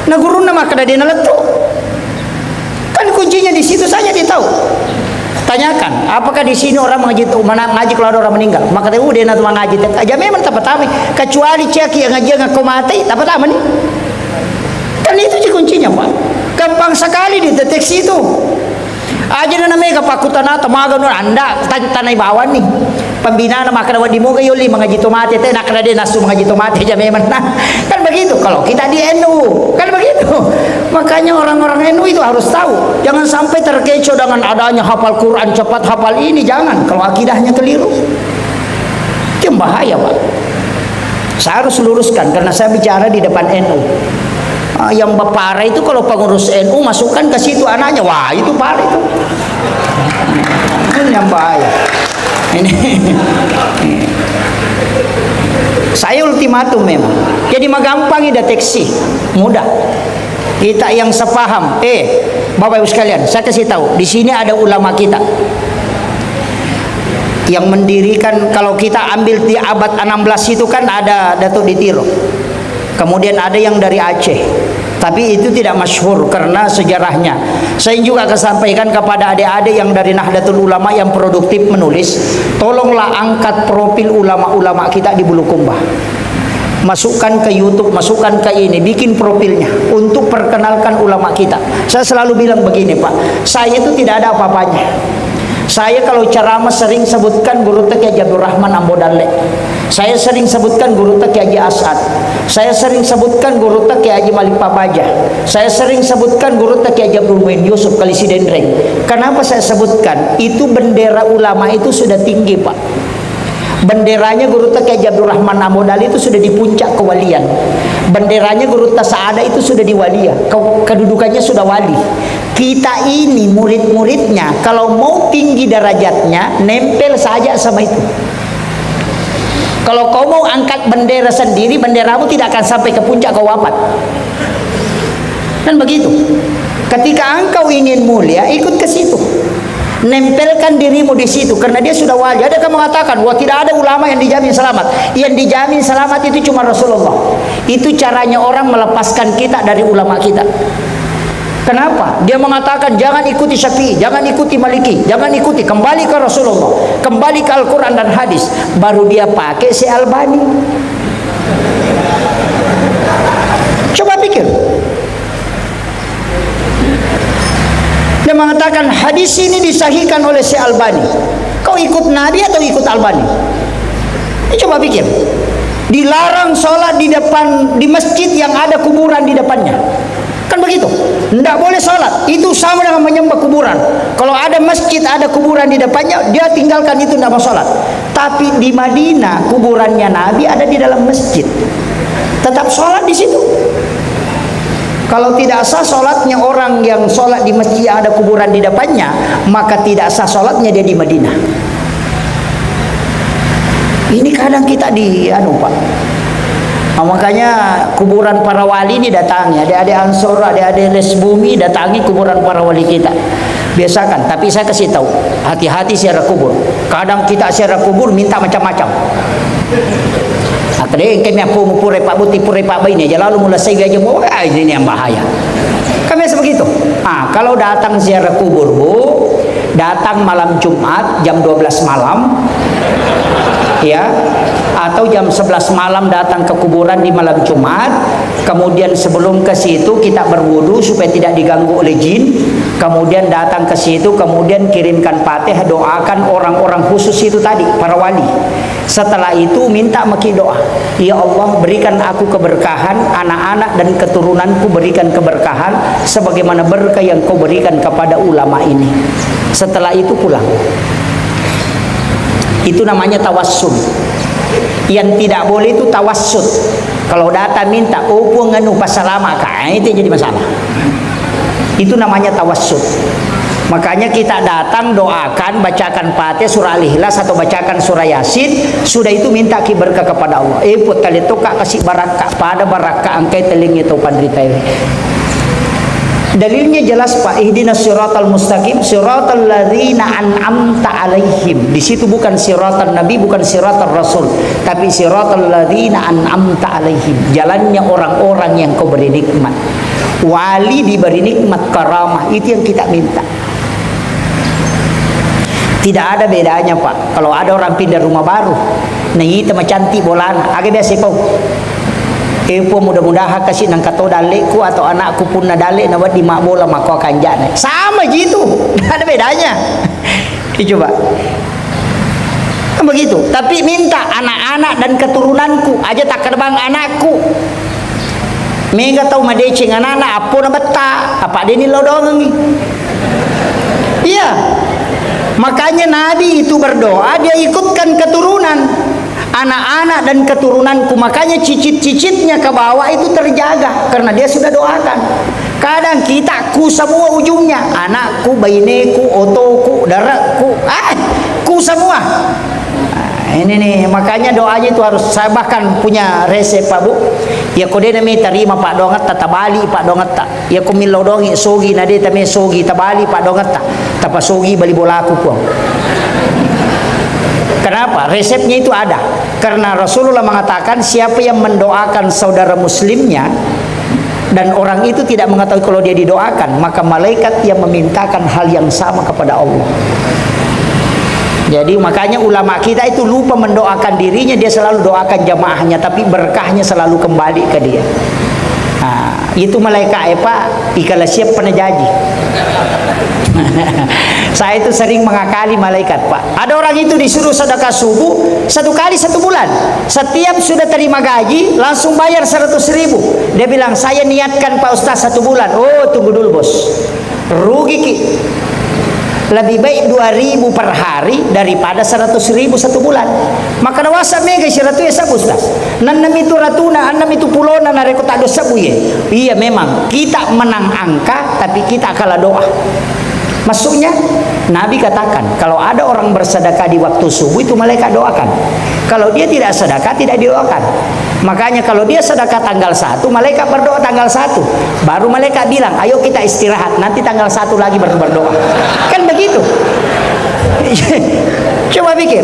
na guru na maka dah dia naletu. Kan kuncinya di situ saja dia tahu. Tanyakan, apakah di sini orang mengaji ngaji kalau ada orang meninggal? Maka dia udah nanti mengaji. Aja memang tak patami, kecuali ceki yang ngaji ngaku mati, tak patami. Kan itu kuncinya Pak. Gampang sekali dideteksi itu. Aja na namanya kapakutan atau maga nun anda tanay bawan nih. Pembina na maka di moga yuli mengaji tomate teh nak dia nasu mengaji tomate aja memang nah. Kan begitu kalau kita di NU kan begitu. Makanya orang-orang NU itu harus tahu, jangan sampai terkecoh dengan adanya hafal Quran cepat hafal ini, jangan. Kalau akidahnya keliru itu bahaya Pak. Saya harus luruskan karena saya bicara di depan NU. Yang parah itu kalau pengurus NU masukkan ke situ anaknya, wah itu parah itu. Ini yang bahaya. Ini saya ultimatum memang. Jadi gampang deteksi, mudah. Kita yang sepaham, Bapak Ibu sekalian, saya kasih tahu, di sini ada ulama kita yang mendirikan. Kalau kita ambil di abad 16 itu kan ada Datuk Ditiro. Kemudian ada yang dari Aceh, tapi itu tidak masyhur karena sejarahnya. Saya juga akan sampaikan kepada adik-adik yang dari Nahdlatul Ulama yang produktif menulis, tolonglah angkat profil ulama-ulama kita di Bulukumba. Masukkan ke YouTube, masukkan ke ini, bikin profilnya untuk perkenalkan ulama kita. Saya selalu bilang begini Pak, saya itu tidak ada apa-apanya. Saya kalau ceramah sering sebutkan Guru Teki Haji Abdul Rahman Ambodalle. Saya sering sebutkan Guru Teki Haji As'ad. Saya sering sebutkan Guru Teki Haji Malik Pabaja. Saya sering sebutkan Guru Teki Haji Abdul Muin Yusuf Kalisi Dendreng. Kenapa saya sebutkan? Itu bendera ulama itu sudah tinggi Pak. Benderanya Guru Teki Haji Abdul Rahman Ambodalle itu sudah di puncak kewalian. Benderanya Guru Tasa'ada itu sudah di walia, kedudukannya sudah wali. Kita ini murid-muridnya kalau mau tinggi derajatnya nempel saja sama itu. Kalau kau mau angkat bendera sendiri, benderamu tidak akan sampai ke puncak kau wafat. Dan begitu. Ketika engkau ingin mulia, ikut ke situ. Nempelkan dirimu di situ karena dia sudah wali. Ada yang mengatakan, wah tidak ada ulama yang dijamin selamat. Yang dijamin selamat itu cuma Rasulullah. Itu caranya orang melepaskan kita dari ulama kita. Kenapa? Dia mengatakan jangan ikuti Syafi'i, jangan ikuti Maliki, jangan ikuti, kembali ke Rasulullah, kembali ke Al-Quran dan hadis. Baru dia pakai si Albani. Coba pikir. Dia mengatakan hadis ini disahihkan oleh si Albani. Kau ikut Nabi atau ikut Albani? Coba pikir. Dilarang sholat di depan di masjid yang ada kuburan di depannya. Kan begitu, tidak boleh sholat. Itu sama dengan menyembah kuburan. Kalau ada masjid, ada kuburan di depannya, dia tinggalkan itu, tidak mau sholat. Tapi di Madinah, kuburannya Nabi ada di dalam masjid, tetap sholat di situ. Kalau tidak sah sholatnya orang yang sholat di masjid yang ada kuburan di depannya, maka tidak sah sholatnya dia di Madinah. Ini kadang kita Pak. Makanya kuburan para wali ini datangi, adik-adik Ansor, adik-adik Les Bumi datangi kuburan para wali kita. Biasakan, tapi saya kasih tahu, hati-hati ziarah kubur. Kadang kita ziarah kubur minta macam-macam. Tadi kami pure Pak Buti pure Pak Bayi ini aja lalu mulai saya aja mau ini yang bahaya. Kami sebegitu. Kalau datang ziarah kubur Bu, datang malam Jumat jam 12 malam. Ya, atau jam 11 malam datang ke kuburan di malam Jumat. Kemudian sebelum ke situ kita berwudu supaya tidak diganggu oleh jin. Kemudian datang ke situ, kemudian kirimkan Fatihah, doakan orang-orang khusus itu tadi, para wali. Setelah itu minta maki doa, ya Allah berikan aku keberkahan, anak-anak dan keturunanku berikan keberkahan sebagaimana berkah yang kau berikan kepada ulama ini. Setelah itu pulang. Itu namanya tawassul. Yang tidak boleh itu tawassut. Kalau datang minta opo nganu pasalama itu jadi masalah. Itu namanya tawassut. Makanya kita datang doakan, bacakan Fatihah, surah Al-Ikhlas atau bacakan surah Yasin, sudah itu minta berkah kepada Allah. Put kali itu kak kasih baraka pada baraka angkai telingi itu pandrita. Dalilnya jelas Pak, ihdinas siratal mustaqim siratal ladzina an'amta alaihim. Di situ bukan siratal nabi, bukan siratal rasul, tapi siratal ladzina an'amta alaihim. Jalannya orang-orang yang kau beri nikmat. Wali diberi nikmat karamah, itu yang kita minta. Tidak ada bedanya Pak. Kalau ada orang pindah rumah baru, nah itu mah cantik bolan, agak biasa Pak. Epo mudah-mudahan kasih nang kato dalekku atau anakku pun na dalek na di mak bola mako akan jane. Sama gitu. Tidak ada bedanya. Coba. Kan begitu. Tapi minta anak-anak dan keturunanku aja tak kerbang anakku. Mega tahu madeceng anak-anak apa na beta, apa dia ni lodong ni. Iya. Makanya Nabi itu berdoa, dia ikutkan keturunan. Anak-anak dan keturunanku, makanya cicit-cicitnya ke bawah itu terjaga karena dia sudah doakan. Kadang kita ku semua ujungnya, anakku, baineku, otoku, darahku, ku semua. Ini nih, makanya doanya itu harus. Saya bahkan punya resep Pak Bu. Ya kode nami terima Pak dongat tatabali Pak dongat tak. Ya ko milodongi sogi nade tame sogi tabali Pak dongat tak. Tapa sogi bali bolaku po. Kenapa? Resepnya itu ada. Karena Rasulullah mengatakan siapa yang mendoakan saudara muslimnya dan orang itu tidak mengetahui kalau dia didoakan, maka malaikat yang memintakan hal yang sama kepada Allah. Jadi makanya ulama kita itu lupa mendoakan dirinya, dia selalu doakan jamaahnya, tapi berkahnya selalu kembali ke dia. Nah, itu malaikat Pak, ikala siap pernah janji. Saya itu sering mengakali malaikat Pak. Ada orang itu disuruh sedekah subuh 1 kali 1 bulan. Setiap sudah terima gaji langsung bayar 100.000. Dia bilang saya niatkan Pak Ustaz 1 bulan. Oh tunggu dulu bos, rugi ki. Lebih baik 2.000 per hari daripada 100.000 1 bulan. Maka nawasa mega syaratu ya sabu Ustaz. Nanam itu ratuna, annam itu pulona nareko tak dosa buye. Iya memang kita menang angka tapi kita kalah doa. Maksudnya Nabi katakan kalau ada orang bersedekah di waktu subuh itu malaikat doakan. Kalau dia tidak sedekah tidak didoakan. Makanya kalau dia sedekah tanggal 1 malaikat berdoa tanggal 1. Baru malaikat bilang ayo kita istirahat, nanti tanggal 1 lagi baru berdoa. Kan begitu. Coba pikir.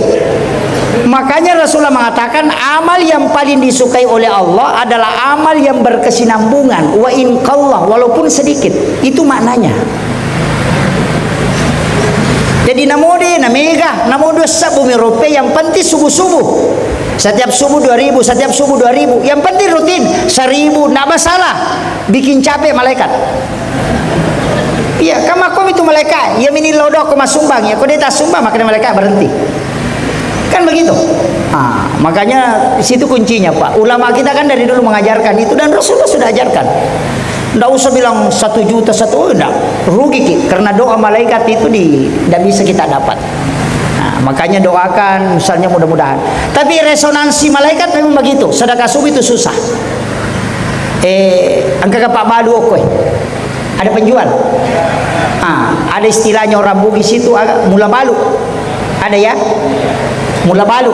Makanya Rasulullah mengatakan amal yang paling disukai oleh Allah adalah amal yang berkesinambungan. Wa in qallah, walaupun sedikit. Itu maknanya. Jadi namode namega namode sabu merope yang penting subuh-subuh. Setiap subuh 2.000, setiap subuh 2.000. Yang penting rutin 1.000, enggak masalah. Bikin capek malaikat. Iya, kamakom itu malaikat. Ya mini lodok koma sumbang ya. Kalau dia tak sumbang maka malaikat berhenti. Kan begitu. Makanya di situ kuncinya Pak. Ulama kita kan dari dulu mengajarkan itu dan Rasulullah sudah ajarkan. Tidak usah bilang 1 juta enggak, rugi ki. Karena doa malaikat itu tidak bisa kita dapat. Nah, makanya doakan misalnya mudah-mudahan. Tapi resonansi malaikat memang begitu. Sedekah subuh itu susah. Angka ke Pak Badu oke. Ada penjual. Ada istilahnya orang Bugis itu mula balu. Ada ya? Mula balu.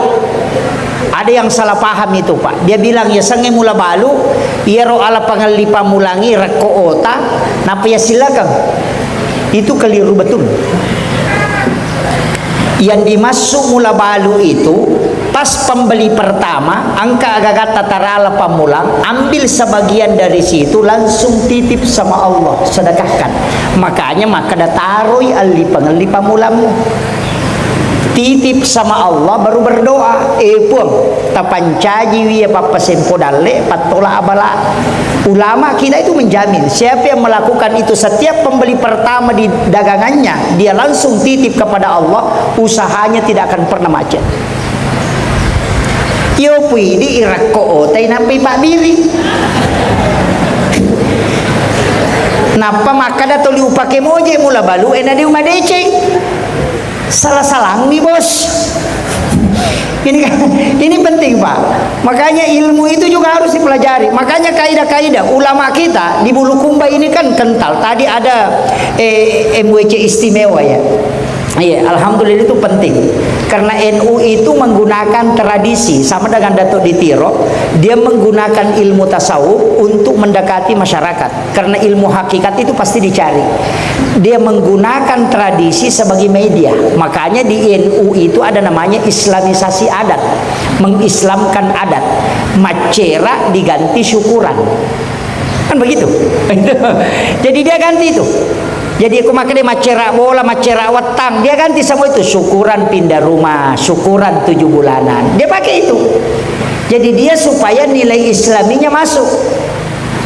Ada yang salah paham itu Pak. Dia bilang ya sange mula balu, ia ro ala pangalipa mulangi reko ota, napa ya silakan. Itu keliru betul. Yang dimasuk mula balu itu pas pembeli pertama, angka agak tatarala pamulang, ambil sebagian dari situ langsung titip sama Allah, sedekahkan. Makanya maka dataroi ali pangalipa mulamu. Titip sama Allah baru berdoa. Puang tapancaji wiya papasempo dalle patola abala. Ulama kita itu menjamin siapa yang melakukan itu setiap pembeli pertama di dagangannya dia langsung titip kepada Allah, usahanya tidak akan pernah macet. Yo pui di Irak ko tay napi Pak Biri. Napa maka dato liupake moje mula balu ena di umadeceng. Salah-salah nih bos. Ini penting Pak. Makanya ilmu itu juga harus dipelajari. Makanya kaidah-kaidah ulama kita di Bulukumba ini kan kental. Tadi ada MWC istimewa ya. Iya, alhamdulillah itu penting. Karena NU itu menggunakan tradisi sama dengan Datuk Ditiro, dia menggunakan ilmu tasawuf untuk mendekati masyarakat. Karena ilmu hakikat itu pasti dicari. Dia menggunakan tradisi sebagai media. Makanya di NU itu ada namanya islamisasi adat, mengislamkan adat. Macera diganti syukuran. Kan begitu. Jadi dia ganti itu. Jadi aku makan dia macera bola, macera wetang, dia ganti semua itu. Syukuran pindah rumah, syukuran 7 bulanan, dia pakai itu. Jadi dia supaya nilai islaminya masuk.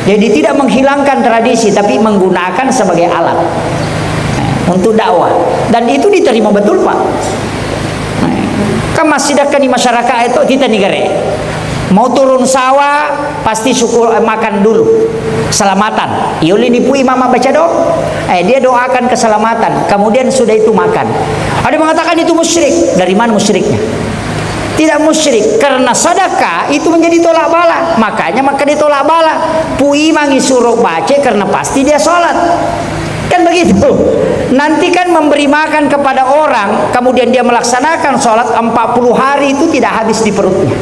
Jadi tidak menghilangkan tradisi, tapi menggunakan sebagai alat untuk dakwah. Dan itu diterima betul, Pak. Kan masih dekat di masyarakat itu kita negara. Mau turun sawah pasti syukur makan dulu selamatan. Yuli nipui mama baca doa. Dia doakan keselamatan. Kemudian sudah itu makan. Ada mengatakan itu musyrik. Dari mana musyriknya? Tidak musyrik karena sedekah itu menjadi tolak bala. Makanya maka ditolak bala. Pui mangi suruh baca karena pasti dia sholat. Kan begitu. Nanti kan memberi makan kepada orang, kemudian dia melaksanakan sholat 40 hari itu tidak habis di perutnya.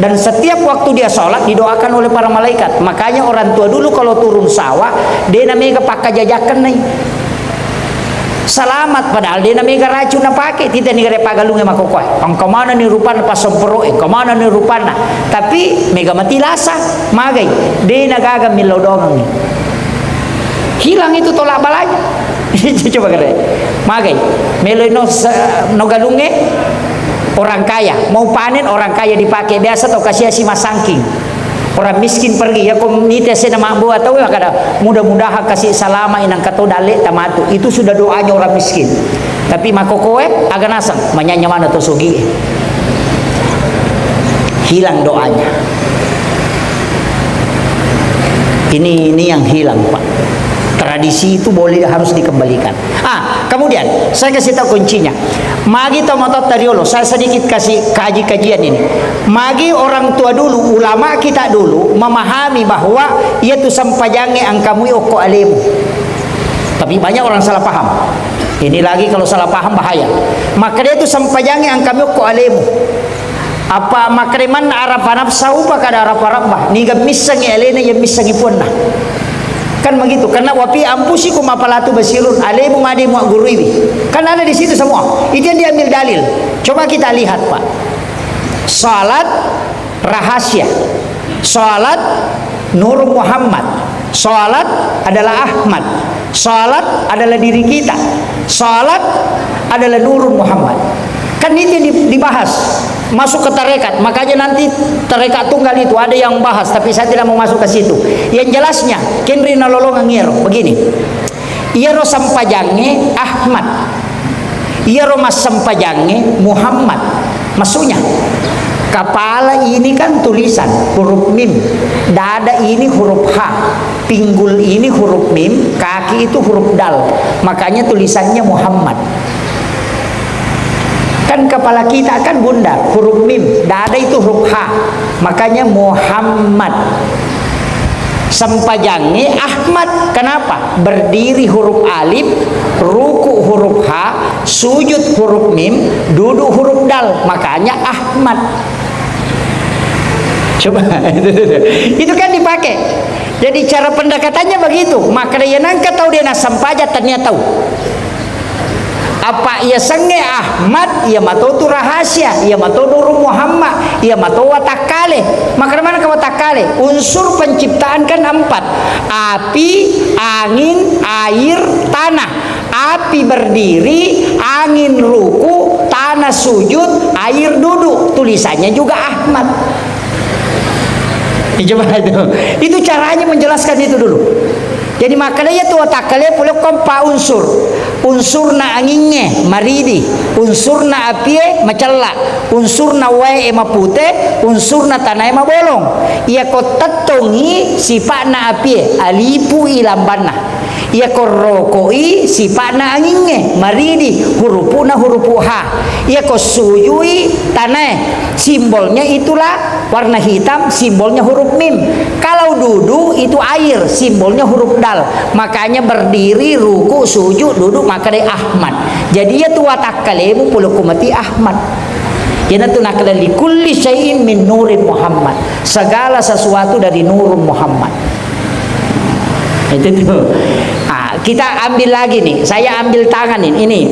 Dan setiap waktu dia sholat didoakan oleh para malaikat. Makanya orang tua dulu kalau turun sawah, dia namanya kepakai jajakan nih. Selamat padahal dia namanya racun na pakai. Tidak nih gare pagalungnya makokoi. Ang kemana nih rupana pas sompero, kemana nih rupana. Tapi mega mati lasa, magai. Dia nagaga milodong nih. Hilang itu tolak balanya. Coba kare. Magai. Melo no galunge. Orang kaya mau panen, orang kaya dipakai biasa atau kasih si masangking. Orang miskin pergi ya komunitas nama buat tahu ya kada mudah-mudahan kasih salama inang kato dale tamatu. Itu sudah doanya orang miskin. Tapi makokoe agak nasang menyanyi mana tuh sugi. Hilang doanya. Ini yang hilang, Pak. Tradisi itu boleh harus dikembalikan. Kemudian saya kasih tahu kuncinya. Magi tomatot tadiolo, saya sedikit kasih kajian ini. Magi orang tua dulu, ulama kita dulu memahami bahwa ia tu sampajange angkamu oko alemu. Tapi banyak orang salah paham. Ini lagi kalau salah paham bahaya. Maka dia tu sampajange angkamu oko alemu. Apa makreman arapanap saupa kada araparabah. Niga misangi elena ya misangi punna. Kan begitu, karena wapi ampusi ku mapalatu basirun alemu ngadi mu guruiwi. Kan ada di situ semua. Itu yang diambil dalil. Coba kita lihat, Pak. Salat rahasia. Salat Nur Muhammad. Salat adalah Ahmad. Salat adalah diri kita. Salat adalah Nur Muhammad. Kan itu yang dibahas. Masuk ke tarekat, makanya nanti tarekat tunggal itu ada yang bahas, tapi saya tidak mau masuk ke situ. Yang jelasnya, kenri nololongan ngero begini. Iero sampajange Ahmad, iero mas sampajange Muhammad. Maksudnya, kepala ini kan tulisan huruf mim, dada ini huruf H, pinggul ini huruf mim, kaki itu huruf dal. Makanya tulisannya Muhammad. Kan kepala kita kan bundar, huruf mim, dada itu huruf H, makanya Muhammad. Sampajange Ahmad, kenapa? Berdiri huruf alif, ruku huruf H, sujud huruf mim, duduk huruf dal, makanya Ahmad. Coba itu kan dipakai. Jadi cara pendekatannya begitu. Maka dia nangka tahu dia nasampaja ternyata tahu. Apa ia senge Ahmad, ia matau tu rahasia, ia matau Nur Muhammad, ia matau watakale. Maka mana ke watakale? Unsur penciptaan kan 4. Api, angin, air, tanah. Api berdiri, angin ruku, tanah sujud, air duduk. Tulisannya juga Ahmad. Coba itu caranya menjelaskan itu dulu. Jadi makanya tu watakale pula kompa unsur na anginnya maridi, unsur na apie macalla, unsur na wae mapute, unsur na tanah mabolong. Ia ko tatongi sifat na apie alipu ilambana. Ia ko rokoi sifat na anginnya maridi, hurupu na hurupu ha. Ia ko sujui tanah, simbolnya itulah warna hitam, simbolnya huruf mim. Kalau duduk itu air, simbolnya huruf dal. Makanya berdiri, ruku, sujud, duduk maka dari Ahmad. Jadi ya tu watakkalemu pulukumati Ahmad. Yana tu nakala li kulli syai'in min nurin Muhammad. Segala sesuatu dari nur Muhammad. Itu tuh. Nah, kita ambil lagi nih. Saya ambil tangan ini.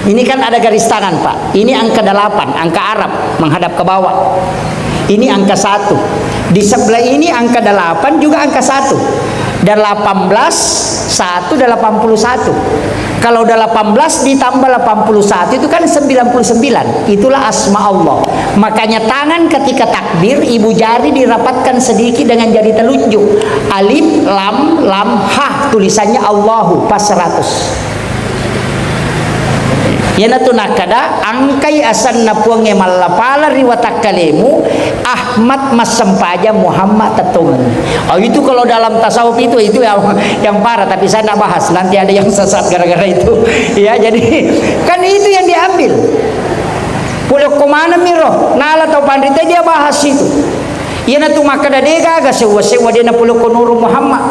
Ini kan ada garis tangan, Pak. Ini angka 8, angka Arab menghadap ke bawah. Ini angka 1. Di sebelah ini angka 8 juga angka 1. Dan 18, 1 dan 81. Kalau udah 18 ditambah 81 itu kan 99. Itulah asma Allah. Makanya tangan ketika takbir, ibu jari dirapatkan sedikit dengan jari telunjuk. Alif, lam, ha. Tulisannya Allahu pas 100. Yana tu nakada angkai asan napuange malapala riwatakkalemu Ahmad masempaja Muhammad tatung. Oh itu kalau dalam tasawuf itu yang parah, tapi saya tidak bahas, nanti ada yang sesat gara-gara itu. Ya, jadi kan itu yang diambil. Puluk kemana miro nala atau pandita dia bahas itu. Yana tu makada dega ga sewa-sewa dia na puluk nuru Muhammad.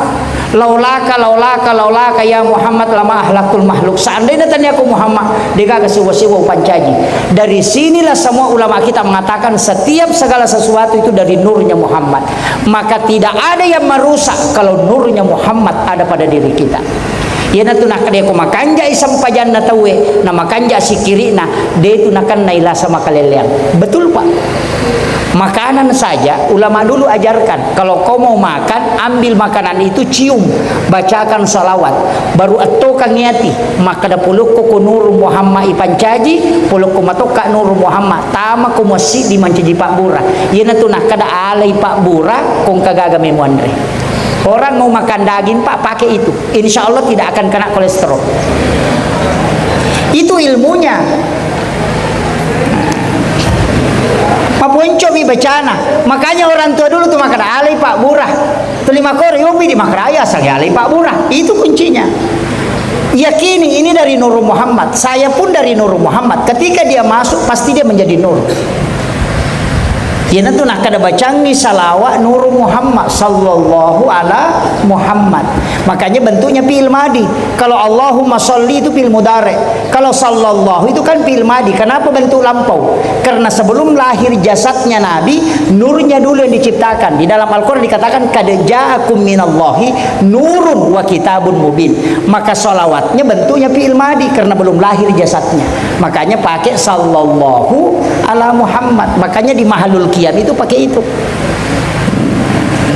Laulaka ya Muhammad lama ahlakul makhluk. Seandainya tanya aku Muhammad, dia gak sewa-sewa pancaji. Dari sinilah semua ulama kita mengatakan setiap segala sesuatu itu dari nurnya Muhammad. Maka tidak ada yang merusak kalau nurnya Muhammad ada pada diri kita. Ya na tunah kadya ko makanja isang pajan na tawe na makanja si kiri na dia itu nakan naila sama kaleleang. Betul Pak. Makanan saja ulama dulu ajarkan, kalau kau mau makan ambil makanan itu cium, bacakan salawat, baru atokan niati maka da puluk ko nur Muhammad ipancaji puluk ko matoka nur Muhammad tama ko masih di mancaji Pak Bura. Yen tu nak kada alai Pak Bura kong kagagame mo andre. Orang mau makan daging Pak pakai itu, insya Allah tidak akan kena kolesterol. Itu ilmunya. Papunco mi bacana. Makanya orang tua dulu tuh makan alai Pak Burah. Tu 5 kori yobi di makraya sang alai Pak Burah. Itu kuncinya. Yakini ini dari Nur Muhammad. Saya pun dari Nur Muhammad. Ketika dia masuk pasti dia menjadi nur. Yana tu nak kada bacangi salawat Nur Muhammad sallallahu ala Muhammad. Makanya bentuknya fi'il madi. Kalau Allahumma sholli itu fi'il mudhari. Kalau sallallahu itu kan fi'il madi. Kenapa bentuk lampau? Karena sebelum lahir jasadnya Nabi, nurnya dulu yang diciptakan. Di dalam Al-Qur'an dikatakan kad ja'akum minallahi nurun wa kitabun mubin. Maka salawatnya bentuknya fi'il madi karena belum lahir jasadnya. Makanya pakai sallallahu ala Muhammad. Makanya di mahalul qiyam itu pakai itu.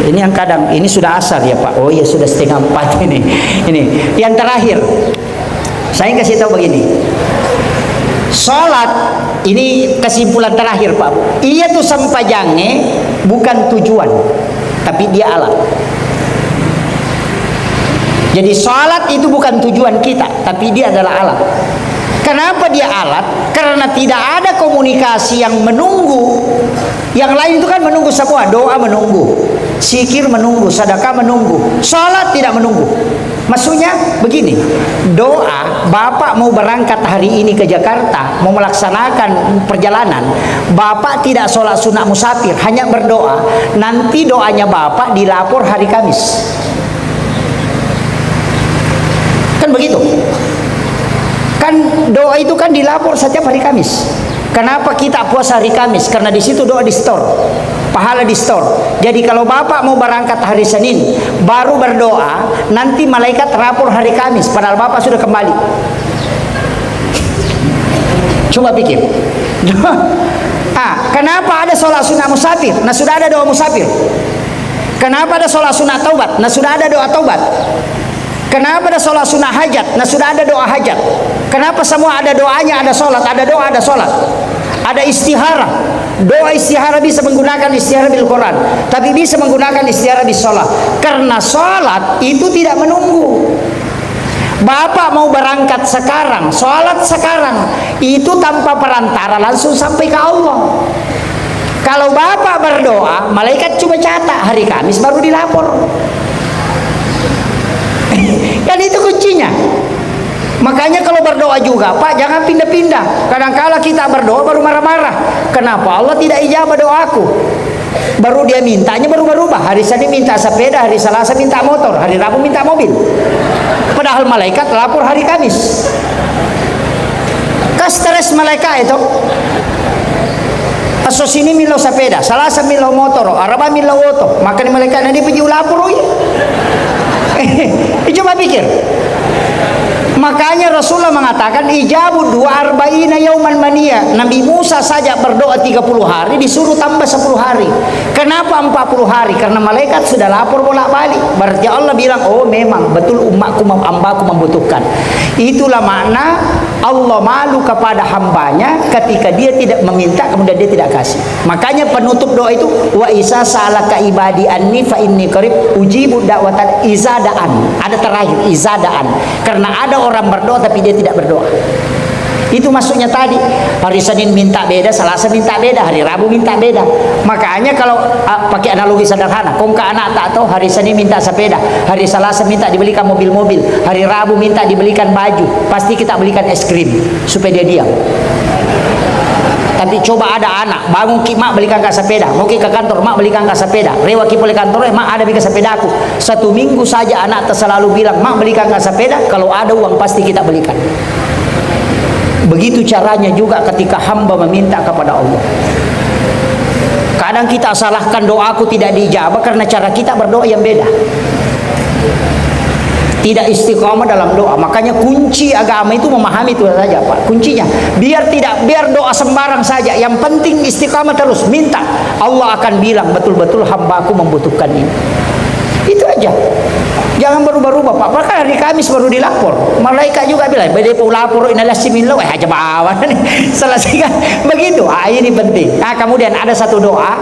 Ini yang kadang ini sudah asar ya Pak. Oh ya sudah 3:30 ini. Ini yang terakhir. Saya kasih tahu begini. Salat ini kesimpulan terakhir Pak. Iya tuh sampajangnya bukan tujuan, tapi dia alat. Jadi salat itu bukan tujuan kita, tapi dia adalah alat. Kenapa dia alat? Karena tidak ada komunikasi yang menunggu. Yang lain itu kan menunggu semua. Doa menunggu, zikir menunggu, sedekah menunggu, salat tidak menunggu. Maksudnya begini, doa Bapak mau berangkat hari ini ke Jakarta, mau melaksanakan perjalanan, Bapak tidak sholat sunat musafir, hanya berdoa. Nanti doanya Bapak dilapor hari Kamis. Kan begitu. Kan doa itu kan dilapor setiap hari Kamis. Kenapa kita puasa hari Kamis? Karena di situ doa di store, pahala di store. Jadi kalau Bapak mau berangkat hari Senin, baru berdoa, nanti malaikat rapor hari Kamis, padahal Bapak sudah kembali. Coba pikir. Kenapa ada sholat sunat musafir? Nah sudah ada doa musafir. Kenapa ada sholat sunat taubat? Nah sudah ada doa taubat. Kenapa ada sholat sunnah hajat? Nah sudah ada doa hajat. Kenapa semua ada doanya, ada sholat, ada doa, ada sholat, ada istihara. Doa istihara bisa menggunakan istihara bil Quran, tapi bisa menggunakan istihara bil sholat. Karena sholat itu tidak menunggu. Bapak mau berangkat sekarang, sholat sekarang, itu tanpa perantara langsung sampai ke Allah. Kalau Bapak berdoa, malaikat cuma catat hari Kamis baru dilapor. Kan itu kuncinya. Makanya kalau berdoa juga Pak jangan pindah-pindah. Kadang-kala kita berdoa baru marah-marah. Kenapa Allah tidak ijabah doaku? Baru dia mintanya baru berubah. Hari Senin minta sepeda, hari Selasa minta motor, hari Rabu minta mobil. Padahal malaikat lapor hari Kamis. Stres malaikat itu. Aso sini milo sepeda, Selasa milo motor, Araba milo auto. Maka ni malaikat nanti pergi lapor. Coba pikir. Makanya Rasulullah mengatakan ijabu 240 yauman mania. Nabi Musa saja berdoa 30 hari disuruh tambah 10 hari. Kenapa 40 hari? Karena malaikat sudah lapor bolak-balik. Berarti Allah bilang, oh memang betul umatku hambaku membutuhkan. Itulah makna Allah malu kepada hambanya ketika dia tidak meminta kemudian dia tidak kasih. Makanya penutup doa itu wa isa salaka ibadi anni fa inni qarib ujibu da'watan izadaan. Ada terakhir izadaan. Karena ada orang berdoa tapi dia tidak berdoa. Itu maksudnya tadi. Hari Senin minta beda, Selasa minta beda, hari Rabu minta beda. Makanya kalau pakai analogi sederhana, kong ke anak tak tahu hari Senin minta sepeda, hari Selasa minta dibelikan mobil-mobil, hari Rabu minta dibelikan baju, pasti kita belikan es krim supaya dia diam. Tapi coba ada anak bangun ki mak belikan ke sepeda, mau ke kantor mak belikan ke sepeda, rewa ki boleh kantor mak ada belikan sepeda aku. 1 minggu saja anak selalu bilang mak belikan ke sepeda, kalau ada uang pasti kita belikan. Begitu caranya juga ketika hamba meminta kepada Allah. Kadang kita salahkan doaku tidak dijawab karena cara kita berdoa yang beda. Tidak istiqomah dalam doa. Makanya kunci agama itu memahami itu saja Pak. Kuncinya biar doa sembarang saja. Yang penting istiqomah terus minta. Allah akan bilang betul-betul hambaku membutuhkan ini. Itu aja. Jangan berubah-ubah Pak. Bahkan hari Kamis baru dilapor. Malaikat juga bilang, "Bede pun lapor inalah simillah aja bawa." Selesaikan begitu. Ini penting. Kemudian ada satu doa.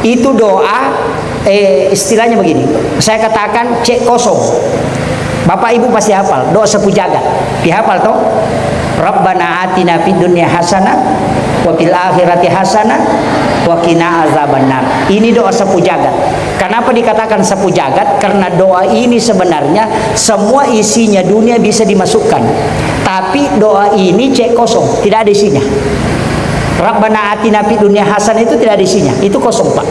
Itu doa istilahnya begini. Saya katakan cek kosong. Bapak Ibu pasti hafal doa sapu jagat. Dihafal toh? Rabbana atina fid dunya hasanah wa fil akhirati hasanah wa qina azabannar. Ini doa sapu jagat. Kenapa dikatakan sapu jagat? Karena doa ini sebenarnya semua isinya dunia bisa dimasukkan. Tapi doa ini cek kosong, tidak ada isinya. Rabbana atina fid dunya hasanah itu tidak ada isinya. Itu kosong, Pak.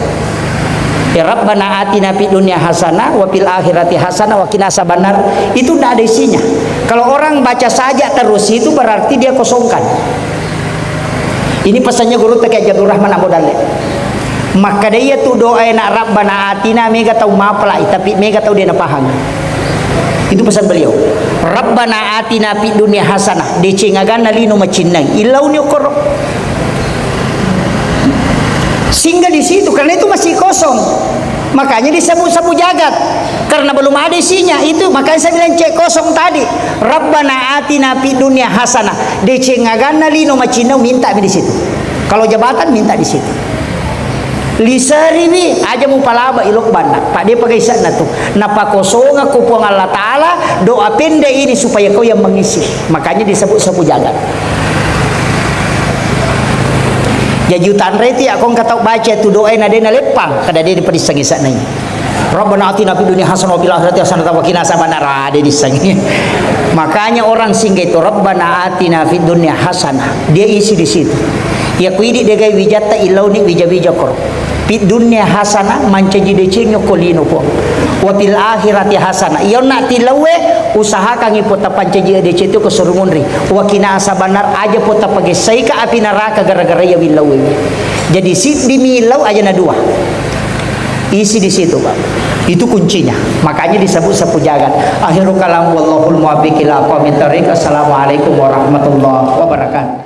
Ya Rabbana atina fid dunya hasanah wa fil akhirati hasanah wa qina azabannar. Itu tidak ada isinya. Kalau orang baca saja terus itu berarti dia kosongkan. Ini pesannya guru Taqi Abdul Rahman Abu Dalil. Maka dia tu doa nak Rabbana atina mega tahu mapla tapi mega tahu dia nak paham. Itu pesan beliau. Rabbana atina fid dunya hasanah de cengagan lino macinang ilau ni kor. Sehingga di situ karena itu masih kosong. Makanya disebut sapu jagat karena belum ada isinya itu. Makanya saya bilang cek kosong tadi. Rabbana atina fid dunya hasanah de cengagan lino macinang minta di situ. Kalau jabatan minta di situ. Lisaribi aja mu palaba ilok banda. Pak dia pakai sana tuh. Napa kosonga kupuang Allah Ta'ala doa pendek ini supaya kau yang mengisi. Makanya disebut sapu jagat. Ya jutaan reti akong katau baca tu doa na dena lepang kada dia diperisang sana ini. Rabbana atina fid dunya hasanah wa fil akhirati hasanah wa qina azabannar ada di sana. Makanya orang singgah itu Rabbana atina fid dunya hasanah. Dia isi di situ. Ya kuidi degai wijata ilau ni wija-wija kor. Fid dunya hasanah mancaji decenyo kolino po. Wa fil akhirati hasanah. Iyo nak tilawe usaha kang ipota pancaji dece itu kesurungunri. Wa qina azabannar aja pota pagesai ka api neraka gara-gara ya wilawe. Jadi sit di milau aja na dua. Isi di situ Pak. Itu kuncinya. Makanya disebut sapu jagat. Akhirul kalam wallahul muwaffiq ila aqwamit thoriq. Assalamualaikum warahmatullahi wabarakatuh.